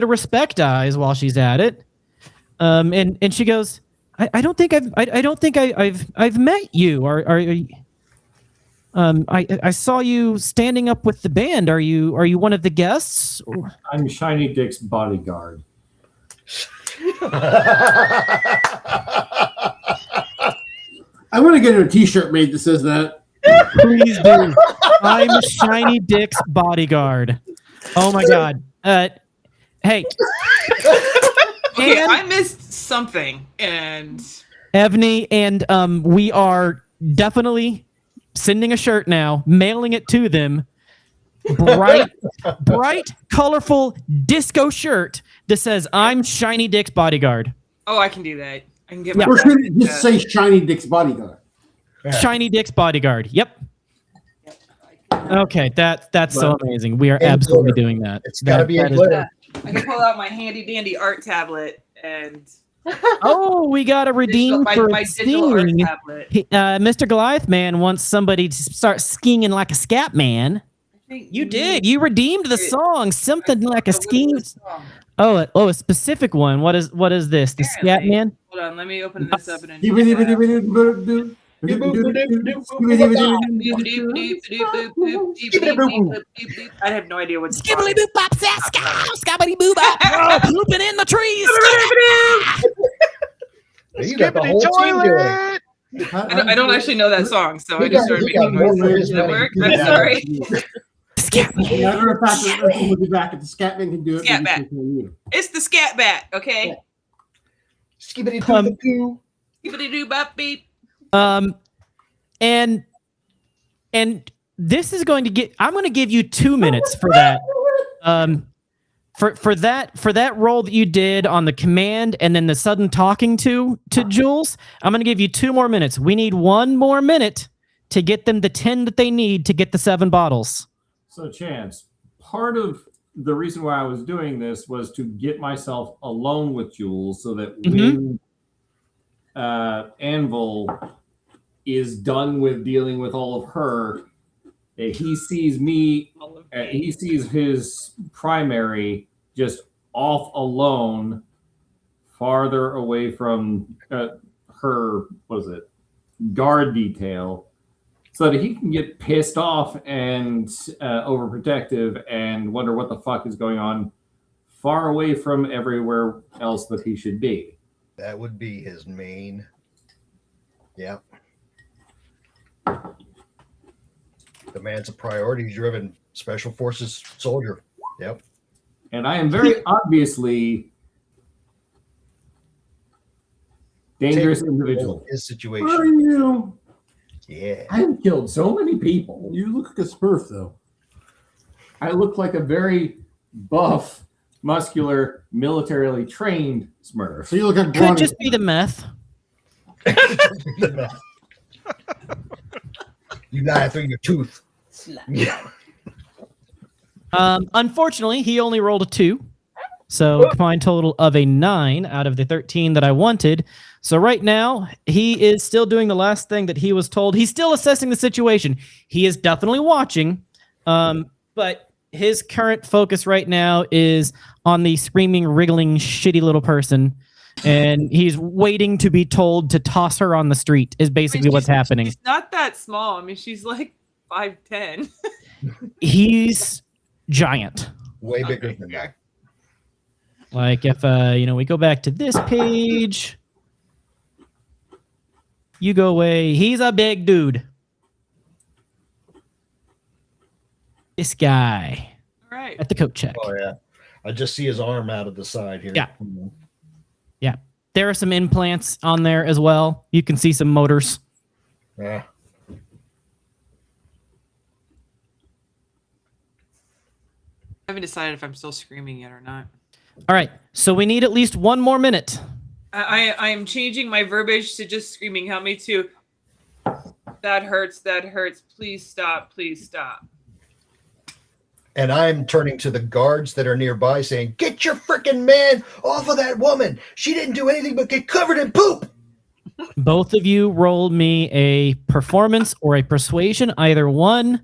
respect eyes while she's at it. And she goes, I don't think I've met you. Are you, I saw you standing up with the band. Are you one of the guests? I'm Shiny Dick's bodyguard. I want to get a T-shirt made that says that. Please do. I'm Shiny Dick's bodyguard. Oh my god. Hey. Okay, And- I missed something, and Evney, and we are definitely sending a shirt now, mailing it to them. Bright, colorful disco shirt that says "I'm Shiny Dick's bodyguard." oh, I can do that. I can get Yeah. my. Or should it just say Shiny Dick's bodyguard? Shiny Dick's bodyguard. Yep. Okay, that's so amazing. We are And absolutely glitter. doing that. It's got to be That a is- glitter. I can pull out my handy dandy art tablet and Oh, we got a redeem for my digital art skiing. tablet. Mr. Goliath Man wants somebody to start skiing like a scat man. You did. You redeemed the song. Something like a skiing. Oh, a specific one. What is this? The scat Apparently. man? Hold on, let me open this up and. I have no idea what to Skibbly boop bop skibbly boop bop. Pooping in the trees. You got the whole team doing it. I don't actually know that song, so I You just got- started you got making more for noises. his Did it money. work? Yeah. I'm sorry. Matter of fact, we'll be back if the Scatman can do it. Scat maybe bat. so can you. It's the scat bat, okay? Skibbity doo. Skibbity doo bop beep. And this is going to get. I'm going to give you 2 minutes for that. For that role that you did on the command and then the sudden talking to Jules, I'm going to give you 2 more minutes. We need 1 more minute to get them the 10 that they need to get the 7 bottles. So, Chance, part of the reason why I was doing this was to get myself alone with Jules so that when Anvil is done with dealing with all of her, that he sees me, he sees his primary just off alone, farther away from her, guard detail, so that he can get pissed off and overprotective and wonder what the fuck is going on, far away from everywhere else that he should be. That would be his main. Yeah. The man's a priority-driven special forces soldier. Yep. And I am very obviously dangerous individual. His Are situation. you? Yeah. I have killed so many people. You look like a Smurf, though. I look like a very buff, muscular, militarily trained Smurf. So you look like Could Bronny. just be the meth. You lie through your tooth. Yeah. Unfortunately, he only rolled a 2. So combined total of a 9 out of the 13 that I wanted. So right now, he is still doing the last thing that he was told. He's still assessing the situation. He is definitely watching. But his current focus right now is on the screaming, wriggling, shitty little person. And he's waiting to be told to toss her on the street is basically what's happening. She's not that small. I mean, she's like 5'10". He's giant. Way bigger than that. Like if we go back to this page, you go away. He's a big dude. This guy All right. at the coat check. Oh yeah. I just see his arm out of the side here. Yeah. Yeah. There are some implants on there as well. You can see some motors. Yeah. I haven't decided if I'm still screaming yet or not. All right. So we need at least 1 more minute. I am changing my verbiage to just screaming. Help me to. That hurts. That hurts. Please stop. Please stop. And I'm turning to the guards that are nearby saying, "Get your freaking man off of that woman. She didn't do anything but get covered in poop." Both of you roll me a performance or a persuasion, either one.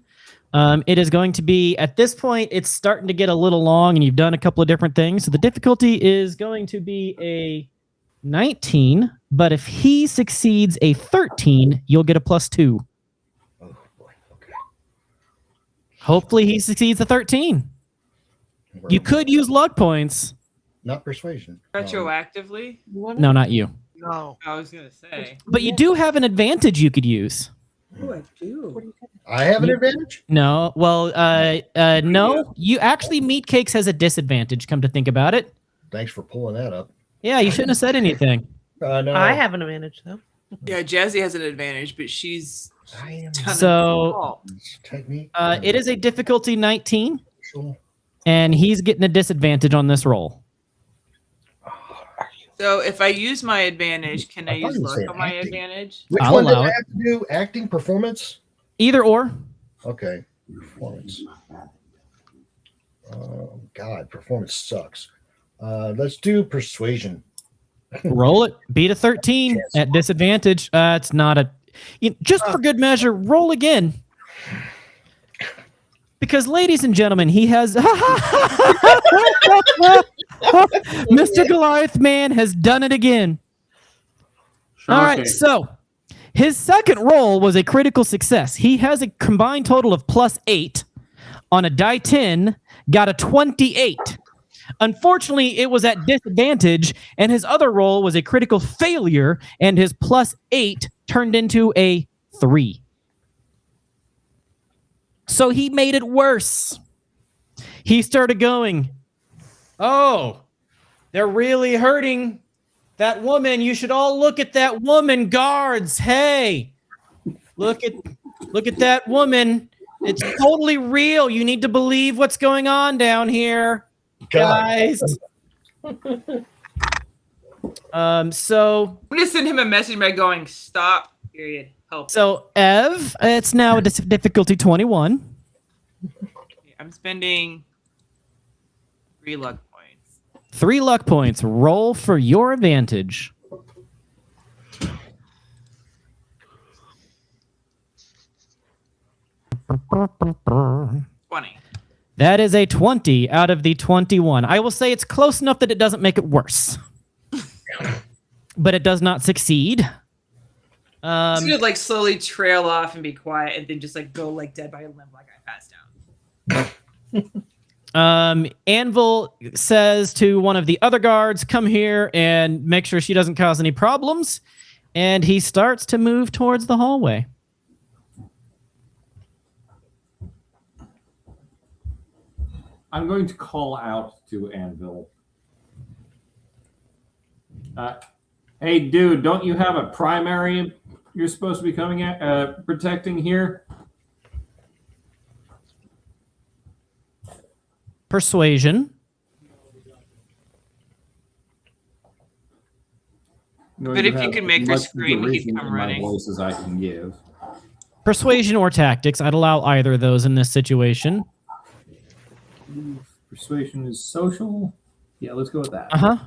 It is going to be, at this point, it's starting to get a little long and you've done a couple of different things. So the difficulty is going to be a 19, but if he succeeds a 13, you'll get a +2. Oh boy. Okay. Hopefully he succeeds a 13. You could use luck points. not persuasion. Retroactively? No, not you. No. I was gonna say. But you do have an advantage you could use. Oh, I do. I have an advantage. No, well, no. You actually, Meat Cakes has a disadvantage. Come to think about it. Thanks for pulling that up. Yeah, you shouldn't have said anything. No, I have an advantage though. Yeah, Jazzy has an advantage, but she's I am So, technique. it is a difficulty 19, Sure. and he's getting a disadvantage on this roll. So if I use my advantage, can I I thought use you were luck saying on my acting. advantage? Which I'll one did allow I it. have to do? Acting, performance. Either or. Okay, performance. God, performance sucks. Let's do persuasion. Roll it. Beat a 13 at disadvantage. It's not a. Just for good measure, roll again. Because, ladies and gentlemen, he has. Mr. Goliath Man has done it again. All right, Okay. so his second roll was a critical success. He has a combined total of +8 on a die 10, got a 28. Unfortunately, it was at disadvantage, and his other roll was a critical failure, and his +8 turned into a 3. So he made it worse. He started going, "Oh, they're really hurting that woman. You should all look at that woman, guards. Hey, look at that woman. It's totally real. You need to believe what's going on down here, guys." So I'm gonna send him a message by going, "Stop. Period. Help." So Ev, it's now a difficulty 21. I'm spending 3 luck points. 3 luck points. Roll for your advantage. $20. That is a 20 out of the 21. I will say it's close enough that it doesn't make it worse. But it does not succeed. I'm just gonna like slowly trail off and be quiet, and then just like go like dead by a limb, like I passed down. Anvil says to one of the other guards, "Come here and make sure she doesn't cause any problems." And he starts to move towards the hallway. I'm going to call out to Anvil. Hey, dude, don't you have a primary you're supposed to be coming at, protecting here? Persuasion. But if you could make her scream, he'd come in my running. voice as I can give. Persuasion or tactics. I'd allow either of those in this situation. Persuasion is social. Yeah, let's go with that. Uh-huh.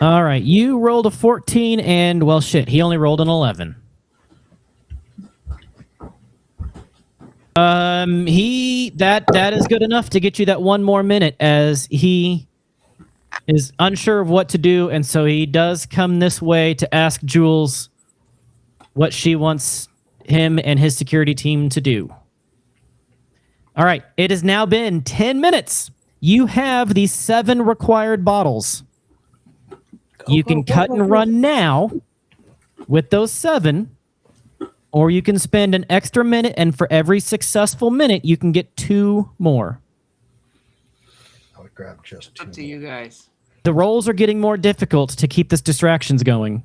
All right, you rolled a 14, and well, shit, he only rolled an 11. That is good enough to get you that one more minute, as he is unsure of what to do, and so he does come this way to ask Jules what she wants him and his security team to do. All right, it has now been 10 minutes. You have these 7 required bottles. You can cut and run now with those 7, or you can spend an extra minute, and for every successful minute, you can get 2 more. I would grab just 2. Up to you guys. The rolls are getting more difficult to keep this distractions going.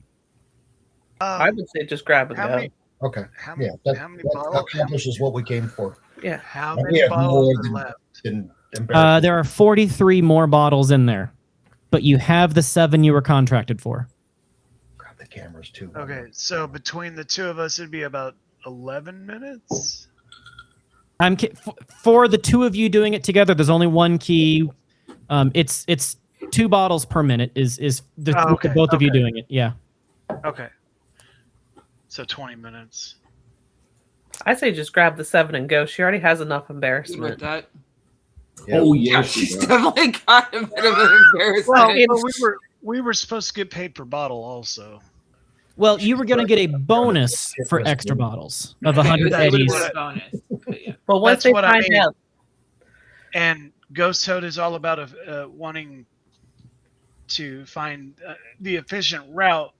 I would say just grab and How go. many? Okay. How Yeah, many? How many bottles? accomplishes what we came for. Yeah. How We many have bottles more are than- left? There are 43 more bottles in there, but you have the 7 you were contracted for. Grab the cameras too. Okay, so between the two of us, it'd be about 11 minutes. For the 2 of you doing it together. There's only one key. It's 2 bottles per minute. Is the okay, the both of you okay. doing it? Yeah. Okay. So 20 minutes. I say just grab the 7 and go. She already has enough Good with embarrassment. that. Yeah. Oh, Yeah, yeah. she's definitely got a bit of an embarrassment. Well, but we were supposed to get paid per bottle also. Well, you were going to get a bonus for extra bottles of 100 That would eddies. have been a bonus. But yeah. But once That's they what I find mean. out, And Ghost Toad is all about wanting to find the efficient route,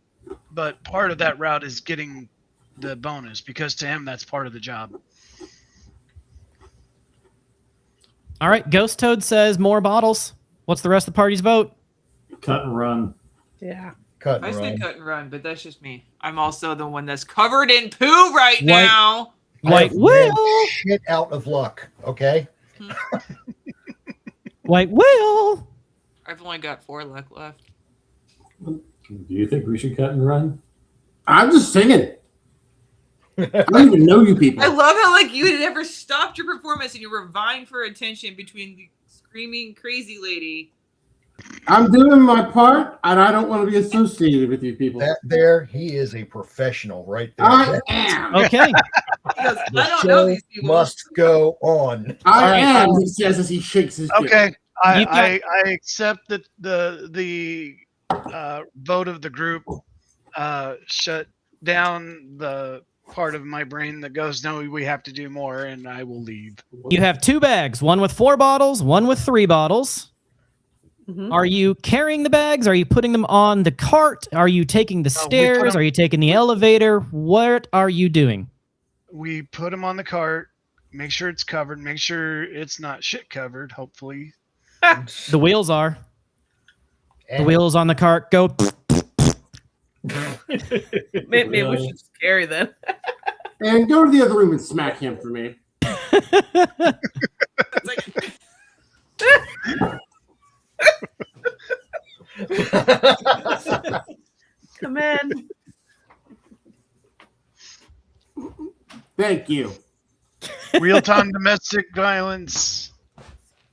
but part of that route is getting the bonus because to him that's part of the job. All right, Ghost Toad says more bottles. What's the rest of the party's vote? Cut and run. yeah. Cut I and say run. cut and run, but that's just me. I'm also the one that's covered in poo right now. White I have ran Will. shit out of luck. Okay. White Will. I've only got 4 luck left. Do you think we should cut and run? I'm just singing. I don't even know you people. I love how like you had never stopped your performance and you were vying for attention between the screaming crazy lady. I'm doing my part, and I don't want to be associated with you people. That there, he is a professional right there. I am. Okay. He goes, The I don't know show these people. must go on. I right, am. He says as he shakes his dick. Okay, You got- I accept that the vote of the group shut down the part of my brain that goes, no, we have to do more, and I will leave. You have 2 bags, one with 4 bottles, one with 3 bottles. Mhm. Are you carrying the bags? Are you putting them on the cart? Are you taking the we put stairs? 'em- Are you taking the elevator? What are you doing? We put them on the cart, make sure it's covered, make sure it's not shit covered, hopefully. The wheels are. The And wheels on the cart go. Maybe we should just carry them. And go to the other room and smack him for me. It's like, Come in. Thank you. Real-time domestic violence.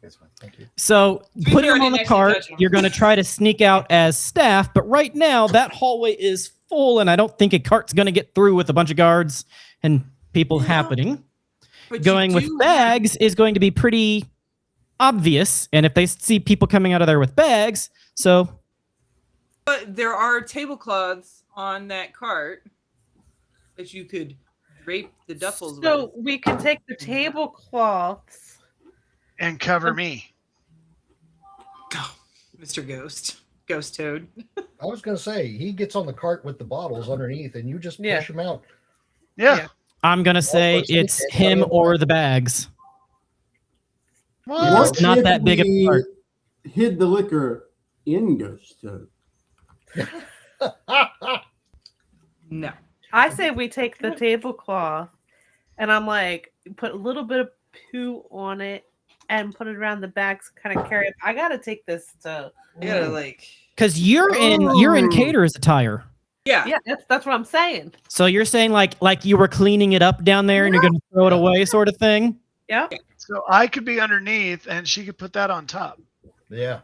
That's fine. Thank you. So be putting fair, them I on the didn't actually cart, touch 'em. you're going to try to sneak out as staff, but right now that hallway is full, and I don't think a cart's going to get through with a bunch of guards and people happening. but you Going with do- bags is going to be pretty obvious, and if they see people coming out of there with bags, so But there are tablecloths on that cart that you could drape the duffels So with. we can take the tablecloths. And cover me. Mr. Ghost Toad. I was going to say, he gets on the cart with the bottles underneath, and you just Yeah. push him out. Yeah. I'm going to say it's him or the bags. What? It's not if that big of a we part. Hid the liquor in Ghost Toad. No. I say we take the tablecloth, and I'm like, put a little bit of poo on it, and put it around the bags. Kind of carry it. I gotta take this to. You gotta like. Because you're in Oh. caterer's attire. Yeah. Yeah, that's what I'm saying. So you're saying like you were cleaning it up down there and you're going to throw it away sort of thing? Yeah. So I could be underneath and she could put that on top. Yeah.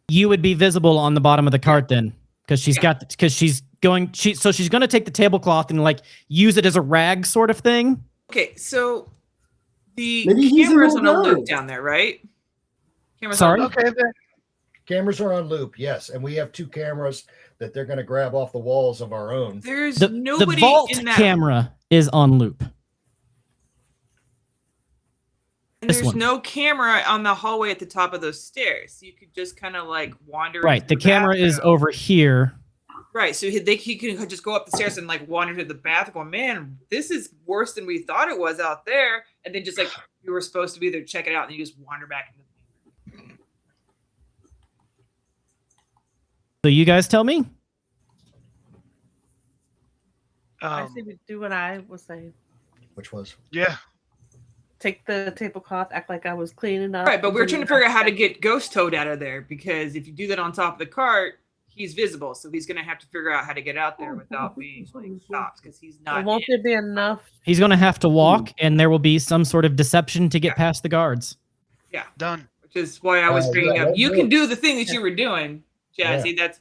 You would be visible on the bottom of the cart then because she's she's going to take the tablecloth and like use it as a rag sort of thing. Okay, so the Maybe he's camera's an on a old loop guy. down there, right? Camera's Sorry? on a loop. Okay, then. Cameras are on loop, yes. And we have 2 cameras that they're going to grab off the walls of our own. There's The nobody vault in that. camera is on loop. And this there's one. no camera on the hallway at the top of those stairs. You could just kind of like wander. Right. into The camera is bathroom. over here. Right. So he can just go up the stairs and like wander to the bathroom. Going, man, this is worse than we thought it was out there. And then just like you were supposed to be there, check it out, and you just wander back into the So you guys tell me. I say we do what I was saying. Which was? Yeah. Take the tablecloth, act like I was cleaning up. Right, but we're and trying to do figure out how to get Ghost Toad out of there because if you do that on top of the cart, he's visible. So he's going to have to figure out how to get out there without being like stopped because he's Well, not. won't in. there be enough? He's going to have to walk and there will be some sort of deception to get past the guards. Done. Which is why I was bringing yeah, up. let's You do can it. do the thing that you were doing, Jazzy. That's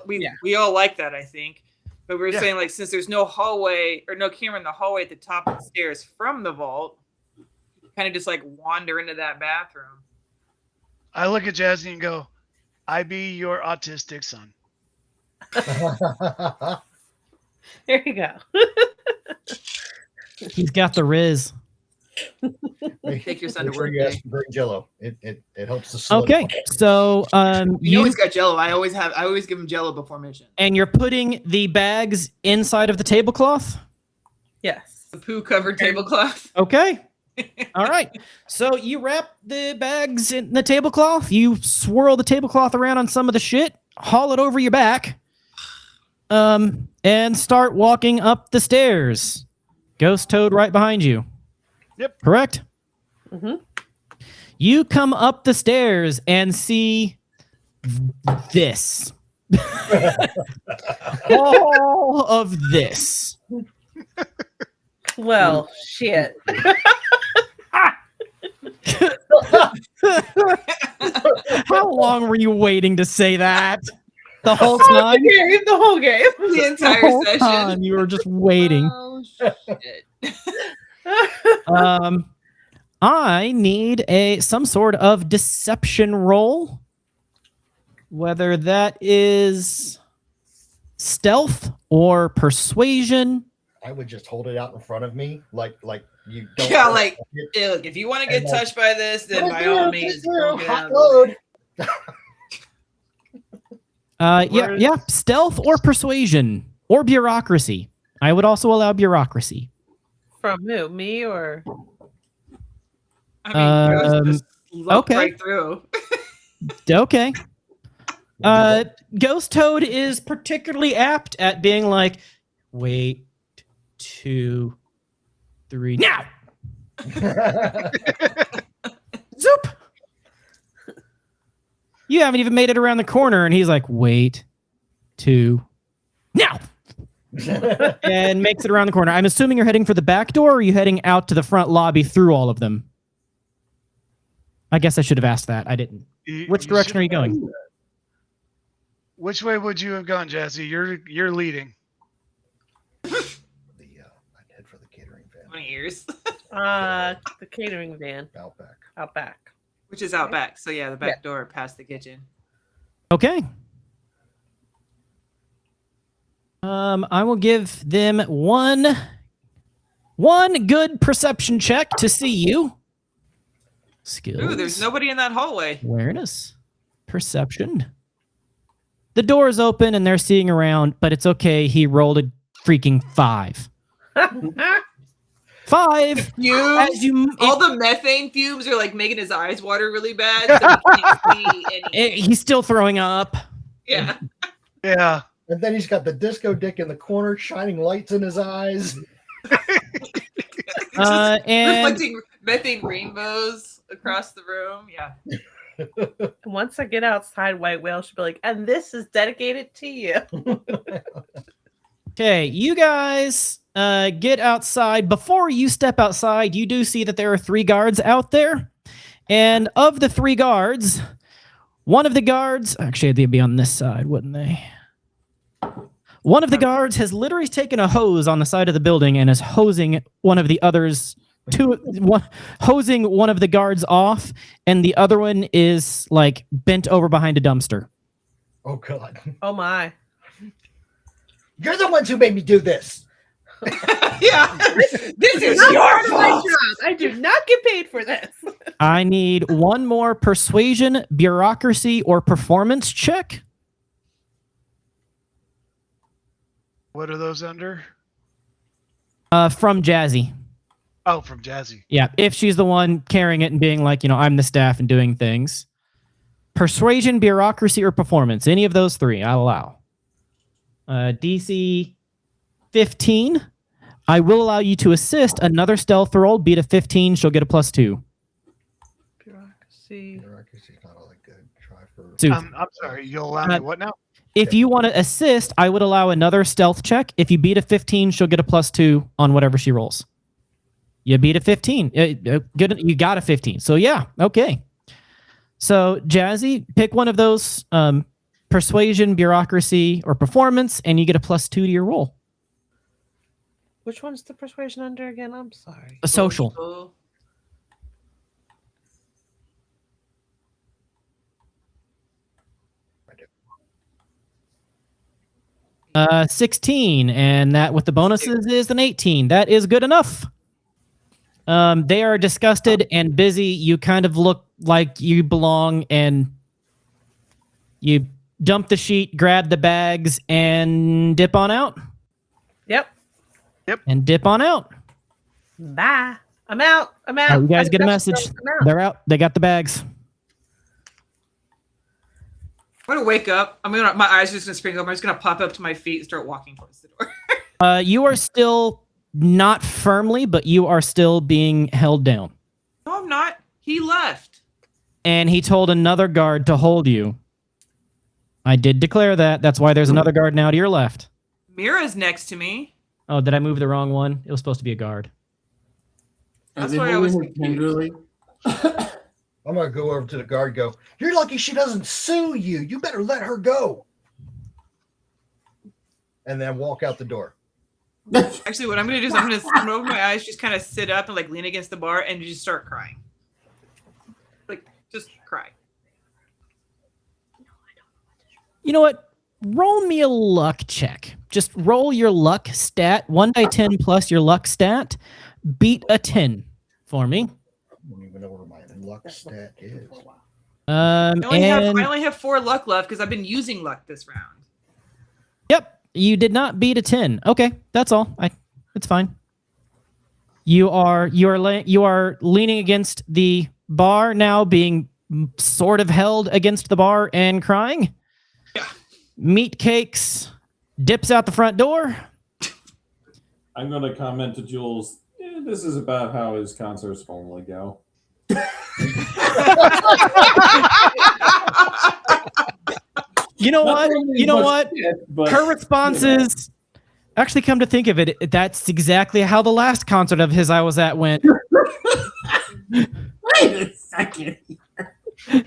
Yeah. we all like that, I think. But we were Yeah. saying like since there's no hallway or no camera in the hallway at the top of the stairs from the vault, kind of just like wander into that bathroom. I look at Jazzy and go, I be your autistic son. There you go. He's got the riz. Take your son to Make sure work you day. ask for green Jello. It helps to solidify. Okay, so You know he's got Jello. I always give him Jello before mission. and you're putting the bags inside of the tablecloth. Yes. The poo covered tablecloth. Okay. All right. So you wrap the bags in the tablecloth. You swirl the tablecloth around on some of the shit, haul it over your back, and start walking up the stairs. Ghost Toad right behind you. Yep. Correct? Mm-hmm. You come up the stairs and see this. All of this. Well, shit. How long were you waiting to say that? The whole The time? whole game. The entire The whole session. time you were just waiting. Oh, shit. I need some sort of deception roll. Whether that is stealth or persuasion. I would just hold it out in front of me, like you don't. Yeah, like, look, if you want to get And, like, touched by this, then by all means, don't get out of the way. load. Yeah, stealth or persuasion or bureaucracy. I would also allow bureaucracy. From who? Me or? I mean, Ghost just looked okay. right through. Okay. Ghost Toad is particularly apt at being like, wait, 2, 3, now! Zoop! You haven't even made it around the corner, and he's like, wait, 2, now! And makes it around the corner. I'm assuming you're heading for the back door, or are you heading out to the front lobby through all of them? I guess I should have asked that. I didn't. Which direction are you going? Which way would you have gone, Jazzy? You're leading. I'd head for the catering van. 20 years. The catering van. Outback. Out back. Which is out back. So yeah, the back door past the kitchen. Okay. I will give them one good perception check to see you. Skills. Ooh, there's nobody in that hallway. Awareness. Perception. The door is open and they're seeing around, but it's okay. He rolled a freaking 5. 5. Fumes, all the methane fumes are like making his eyes water really bad, so he can't see any. He's still throwing up. Yeah. Yeah. And then he's got the disco dick in the corner, shining lights in his eyes. And reflecting methane rainbows across the room. Yeah. Once I get outside, White Whale should be like, and this is dedicated to you. okay, you guys get outside. Before you step outside, you do see that there are 3 guards out there. And of the 3 guards, one of the guards, actually, they'd be on this side, wouldn't they? One of the guards has literally taken a hose on the side of the building and is hosing one of the others, hosing one of the guards off, and the other one is like bent over behind a dumpster. Oh God! Oh my! You're the ones who made me do this. Yeah, this is Not your part of my fault. job. I do not get paid for this. I need one more persuasion, bureaucracy, or performance check. What are those under? From Jazzy. Oh, from Jazzy. Yeah, if she's the one carrying it and being like, I'm the staff and doing things. Persuasion, bureaucracy, or performance. Any of those 3, I'll allow. DC 15. I will allow you to assist. Another stealth roll. Beat a 15. She'll get a +2. Bureaucracy. Bureaucracy's not all that good. Try for. Two. I'm sorry. You'll allow me what now? If you want to assist, I would allow another stealth check. If you beat a 15, she'll get a +2 on whatever she rolls. You beat a 15. Good. You got a 15. So yeah, okay. So Jazzy, pick one of those: persuasion, bureaucracy, or performance, and you get a +2 to your roll. Which one's the persuasion under again? I'm sorry. A social. 16, and that with the bonuses is an 18. That is good enough. They are disgusted and busy. You kind of look like you belong, and you dump the sheet, grab the bags, and dip on out. Yep. And dip on out. Bye. I'm out. I'm out. Oh, you guys get a message. I'm out. They're out. They got the bags. I'm gonna wake up. My eyes are just gonna spring open. I'm just gonna pop up to my feet and start walking towards the door. You are still not firmly, but you are still being held down. No, I'm not. He left. And he told another guard to hold you. I did declare that. That's why there's another guard now to your left. Mira's next to me. Oh, did I move the wrong one? It was supposed to be a guard. That's why I was tenderly. I'm gonna go over to the guard. And go. You're lucky she doesn't sue you. You better let her go. And then walk out the door. Actually, what I'm gonna do is I'm gonna open my eyes, just kind of sit up and like lean against the bar and just start crying. Like just cry. You know what? Roll me a luck check. Just roll your luck stat. 1d10 plus your luck stat. Beat a 10 for me. I don't even know where my luck stat is. I only have 4 luck left because I've been using luck this round. Yep, you did not beat a 10. Okay, that's all. It's fine. You are leaning against the bar now, being sort of held against the bar and crying. Yeah. Meat Cakes dips out the front door. I'm going to comment to Jules. This is about how his concerts normally go. You know what? Her response is, actually, come to think of it, that's exactly how the last concert of his I was at went. Wait a second. You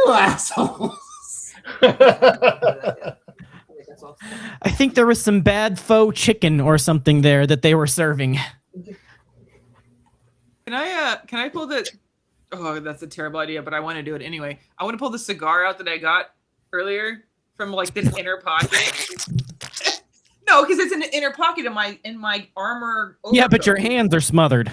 assholes. I think there was some bad faux chicken or something there that they were serving. Can I pull the? Oh, that's a terrible idea, but I want to do it anyway. I want to pull the cigar out that I got earlier from like this inner pocket. No, because it's in the inner pocket in my armor. Overcoat. Yeah, but your hands are smothered.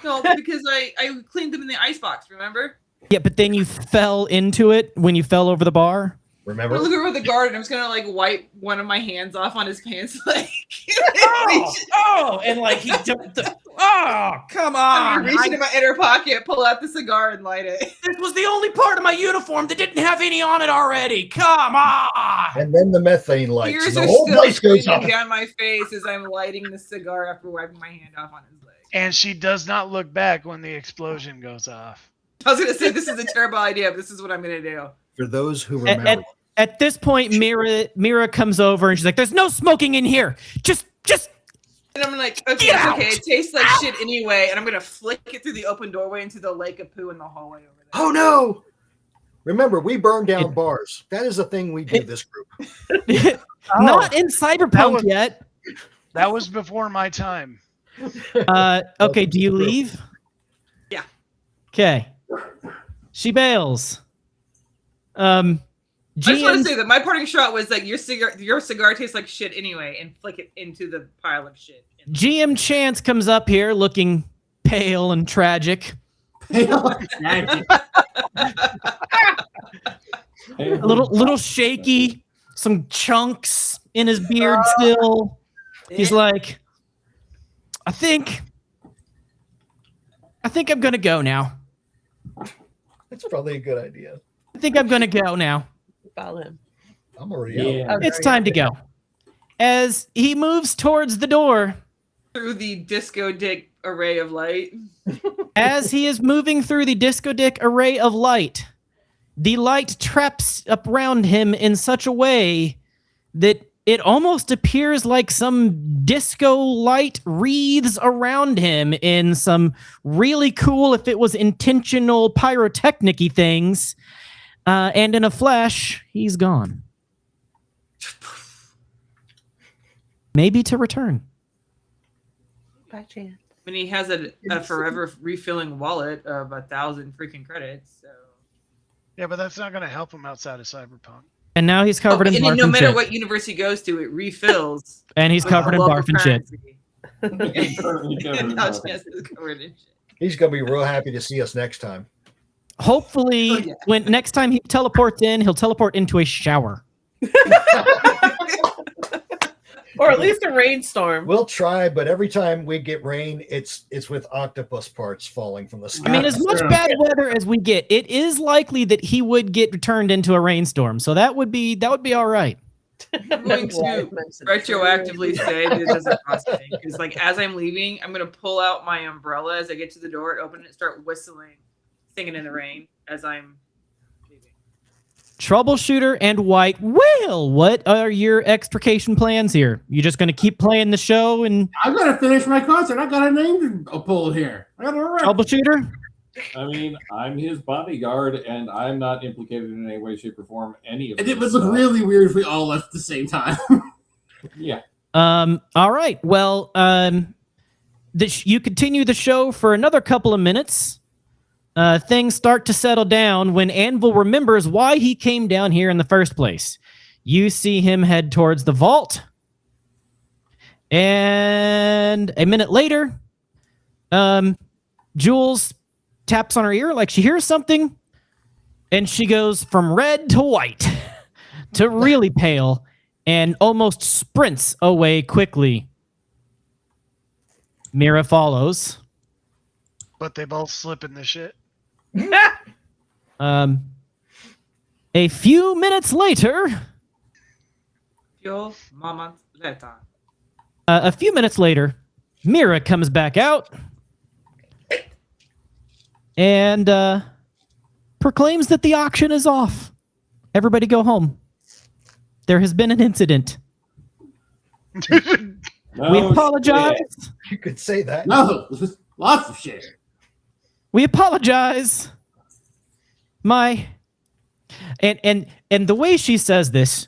No, because I cleaned them in the icebox. Remember? Yeah, but then you fell into it when you fell over the bar. Remember? I'm looking over the guard, and I'm just gonna like wipe one of my hands off on his pants leg. And like he jumped. Come on! Reach into my inner pocket, pull out the cigar, and light it. This was the only part of my uniform that didn't have any on it already. Come on! And then the methane lights. Tears And are the whole still place goes streaming up. down my face as I'm lighting the cigar after wiping my hand off on his leg. And she does not look back when the explosion goes off. I was gonna say this is a terrible idea, but this is what I'm gonna do. For those who remember. At this point, Mira comes over and she's like, "There's no smoking in here. Just." And I'm like, okay, Get it's out! okay. It tastes like shit anyway, and I'm gonna flick it through the open doorway into the lake of poo in the hallway over there. Oh no! Remember, we burn down bars. That is a thing we do. This group. Not in Cyberpunk yet. That was before my time. Okay, do you leave? Yeah. Okay. She bails. I just want to say that my parting shot was like your cigar tastes like shit anyway, and flick it into the pile of shit. GM Chance comes up here looking pale and tragic. A little shaky, some chunks in his beard still. He's like, I think I'm gonna go now. That's probably a good idea. I think I'm gonna go now. Follow him. I'm already out. It's time to go. As he moves towards the door, Through the disco dick array of light. as he is moving through the disco dick array of light, the light traps up around him in such a way that it almost appears like some disco light wreaths around him in some really cool, if it was intentional, pyrotechnic-y things. And in a flash, he's gone. Maybe to return. By chance. When he has a forever refilling wallet of 1,000 freaking credits. So Yeah, but that's not going to help him outside of Cyberpunk. And now he's covered in and barf no and matter shit. what universe he goes to, it refills. And he's with covered in local barf and shit. currency. Currently covered in Now barf. Chance is covered in shit. He's gonna be real happy to see us next time. Hopefully, Oh, yeah. when next time he teleports in, he'll teleport into a shower. Or at least a rainstorm. We'll try, but every time we get rain, it's with octopus parts falling from the sky. I mean, as much bad weather as we get, it is likely that he would get turned into a rainstorm. So that would be all right. I'm going to retroactively say that it doesn't cost me because, like, as I'm leaving, I'm going to pull out my umbrella as I get to the door, open it, start whistling, singing in the rain as I'm leaving. Troubleshooter and White Whale, what are your extrication plans here? You just going to keep playing the show and I gotta finish my concert. I got a name to pull here. I gotta run. Troubleshooter? I mean, I'm his bodyguard, and I'm not implicated in any way, shape, or form. Any of And this it would look stuff. really weird if we all left at the same time. Yeah. All right. Well, you continue the show for another couple of minutes. Things start to settle down when Anvil remembers why he came down here in the first place. You see him head towards the vault. And a minute later, Jules taps on her ear like she hears something. And she goes from red to white to really pale and almost sprints away quickly. Mira follows. But they both slip in the shit. A few minutes later, Few moments later, Mira comes back out and proclaims that the auction is off. Everybody go home. There has been an incident. We apologize. You could say that. No, lots of shit. We apologize. And the way she says this,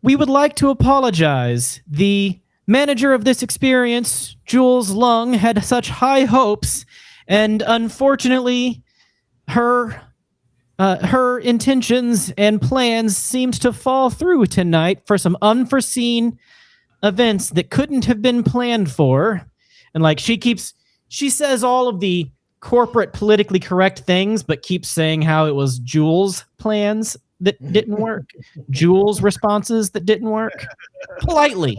we would like to apologize. The manager of this experience, Jules Lung, had such high hopes, and unfortunately, her intentions and plans seemed to fall through tonight for some unforeseen events that couldn't have been planned for. And like she says all of the corporate politically correct things, but keeps saying how it was Jules' plans that didn't work, Jules' responses that didn't work. Politely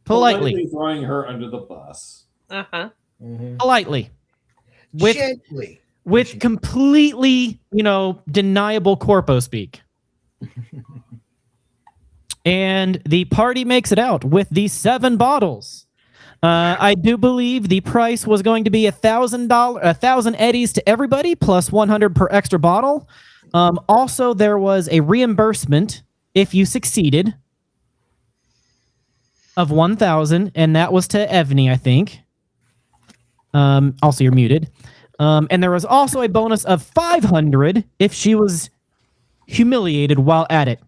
Throwing her under the bus. politely, Gently. with completely, deniable corpo speak. And the party makes it out with the 7 bottles. I do believe the price was going to be $1,000 eddies to everybody, plus 100 per extra bottle. Also, there was a reimbursement if you succeeded of 1,000, and that was to Evney, I think. Also, you're muted. And there was also a bonus of 500 if she was humiliated while at it.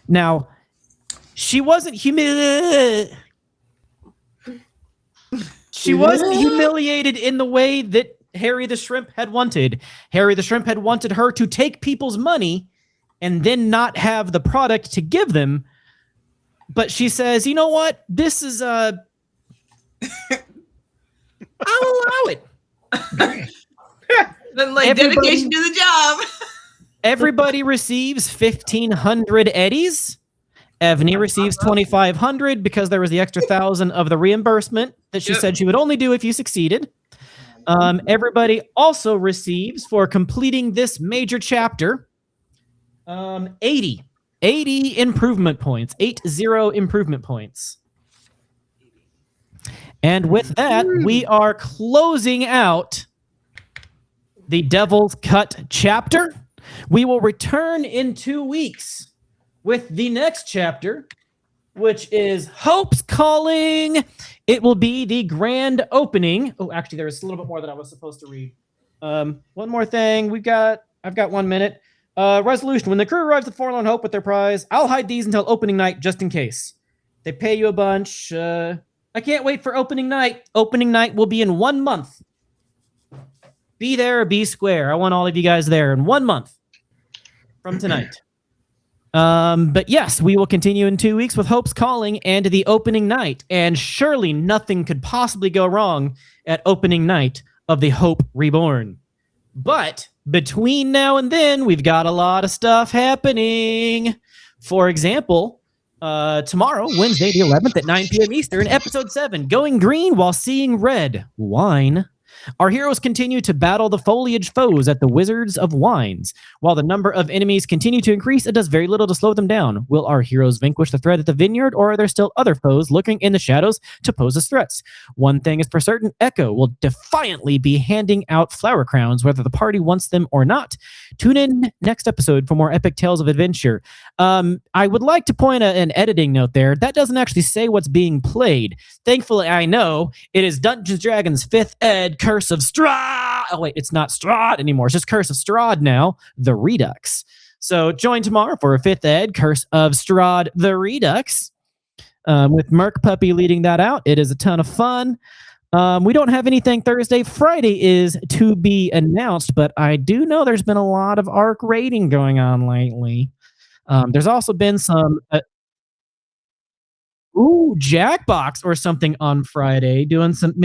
Now, she wasn't humiliated. She wasn't humiliated in the way that Harry the Shrimp had wanted. Harry the Shrimp had wanted her to take people's money and then not have the product to give them. But she says, you know what? This is I'll allow it. Then, like, dedication to the job. Everybody receives 1,500 eddies. Evney receives 2,500 because there was the extra 1,000 of the reimbursement that she said she would only do if you succeeded. Everybody also receives, for completing this major chapter, 80 improvement points, 80 improvement points. And with that, we are closing out the Devil's Cut chapter. We will return in 2 weeks with the next chapter, which is Hope's Calling. It will be the grand opening. Oh, actually, there's a little bit more that I was supposed to read. One more thing. I've got 1 minute. Resolution. When the crew arrives at Forlorn Hope with their prize, I'll hide these until opening night just in case. They pay you a bunch. I can't wait for opening night. Opening night will be in 1 month. Be there or be square. I want all of you guys there in 1 month from tonight. But yes, we will continue in 2 weeks with Hope's Calling and the opening night. And surely nothing could possibly go wrong at opening night of the Hope Reborn. But between now and then, we've got a lot of stuff happening. For example, tomorrow, Wednesday the 11th at 9 p.m. Eastern, Episode 7, Going Green While Seeing Red, Wine. Our heroes continue to battle the foliage foes at the Wizards of Wines. While the number of enemies continue to increase, it does very little to slow them down. Will our heroes vanquish the threat at the vineyard, or are there still other foes lurking in the shadows to pose as threats? One thing is for certain, Echo will defiantly be handing out flower crowns, whether the party wants them or not. Tune in next episode for more epic tales of adventure. I would like to point an editing note there. That doesn't actually say what's being played. Thankfully, I know it is Dungeons & Dragons 5th Ed Curse of Strahd. Oh, wait, it's not Strahd anymore. It's just Curse of Strahd now, the Redux. So join tomorrow for a 5th Ed Curse of Strahd, the Redux, with Merc Puppy leading that out. It is a ton of fun. We don't have anything Thursday. Friday is to be announced, but I do know there's been a lot of ARC raiding going on lately. There's also been some Jackbox or something on Friday, doing some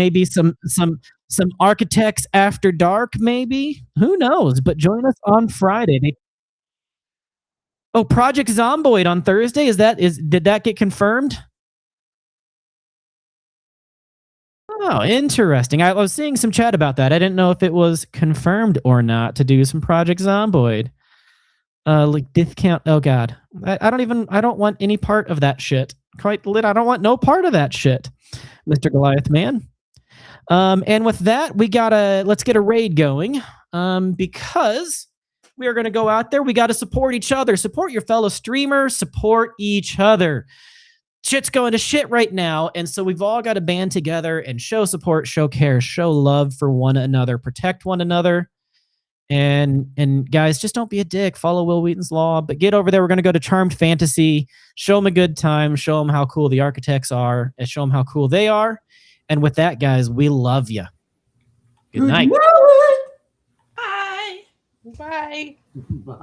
Architects After Dark, maybe. Who knows? But join us on Friday. Project Zomboid on Thursday. Did that get confirmed? Oh, interesting. I was seeing some chat about that. I didn't know if it was confirmed or not to do some Project Zomboid. Like discount. Oh God, I don't want any part of that shit. Quite lit. I don't want no part of that shit, Mr. Goliath Man. And with that, let's get a raid going. Because we are going to go out there. We got to support each other. Support your fellow streamers. Support each other. Shit's going to shit right now, and so we've all got to band together and show support, show care, show love for one another, protect one another. And guys, just don't be a dick. Follow Will Wheaton's law, but get over there. We're going to go to Charmed Fantasy, show them a good time, show them how cool the architects are, and show them how cool they are. And with that, guys, we love you. Good night. Bye. Bye. Bye.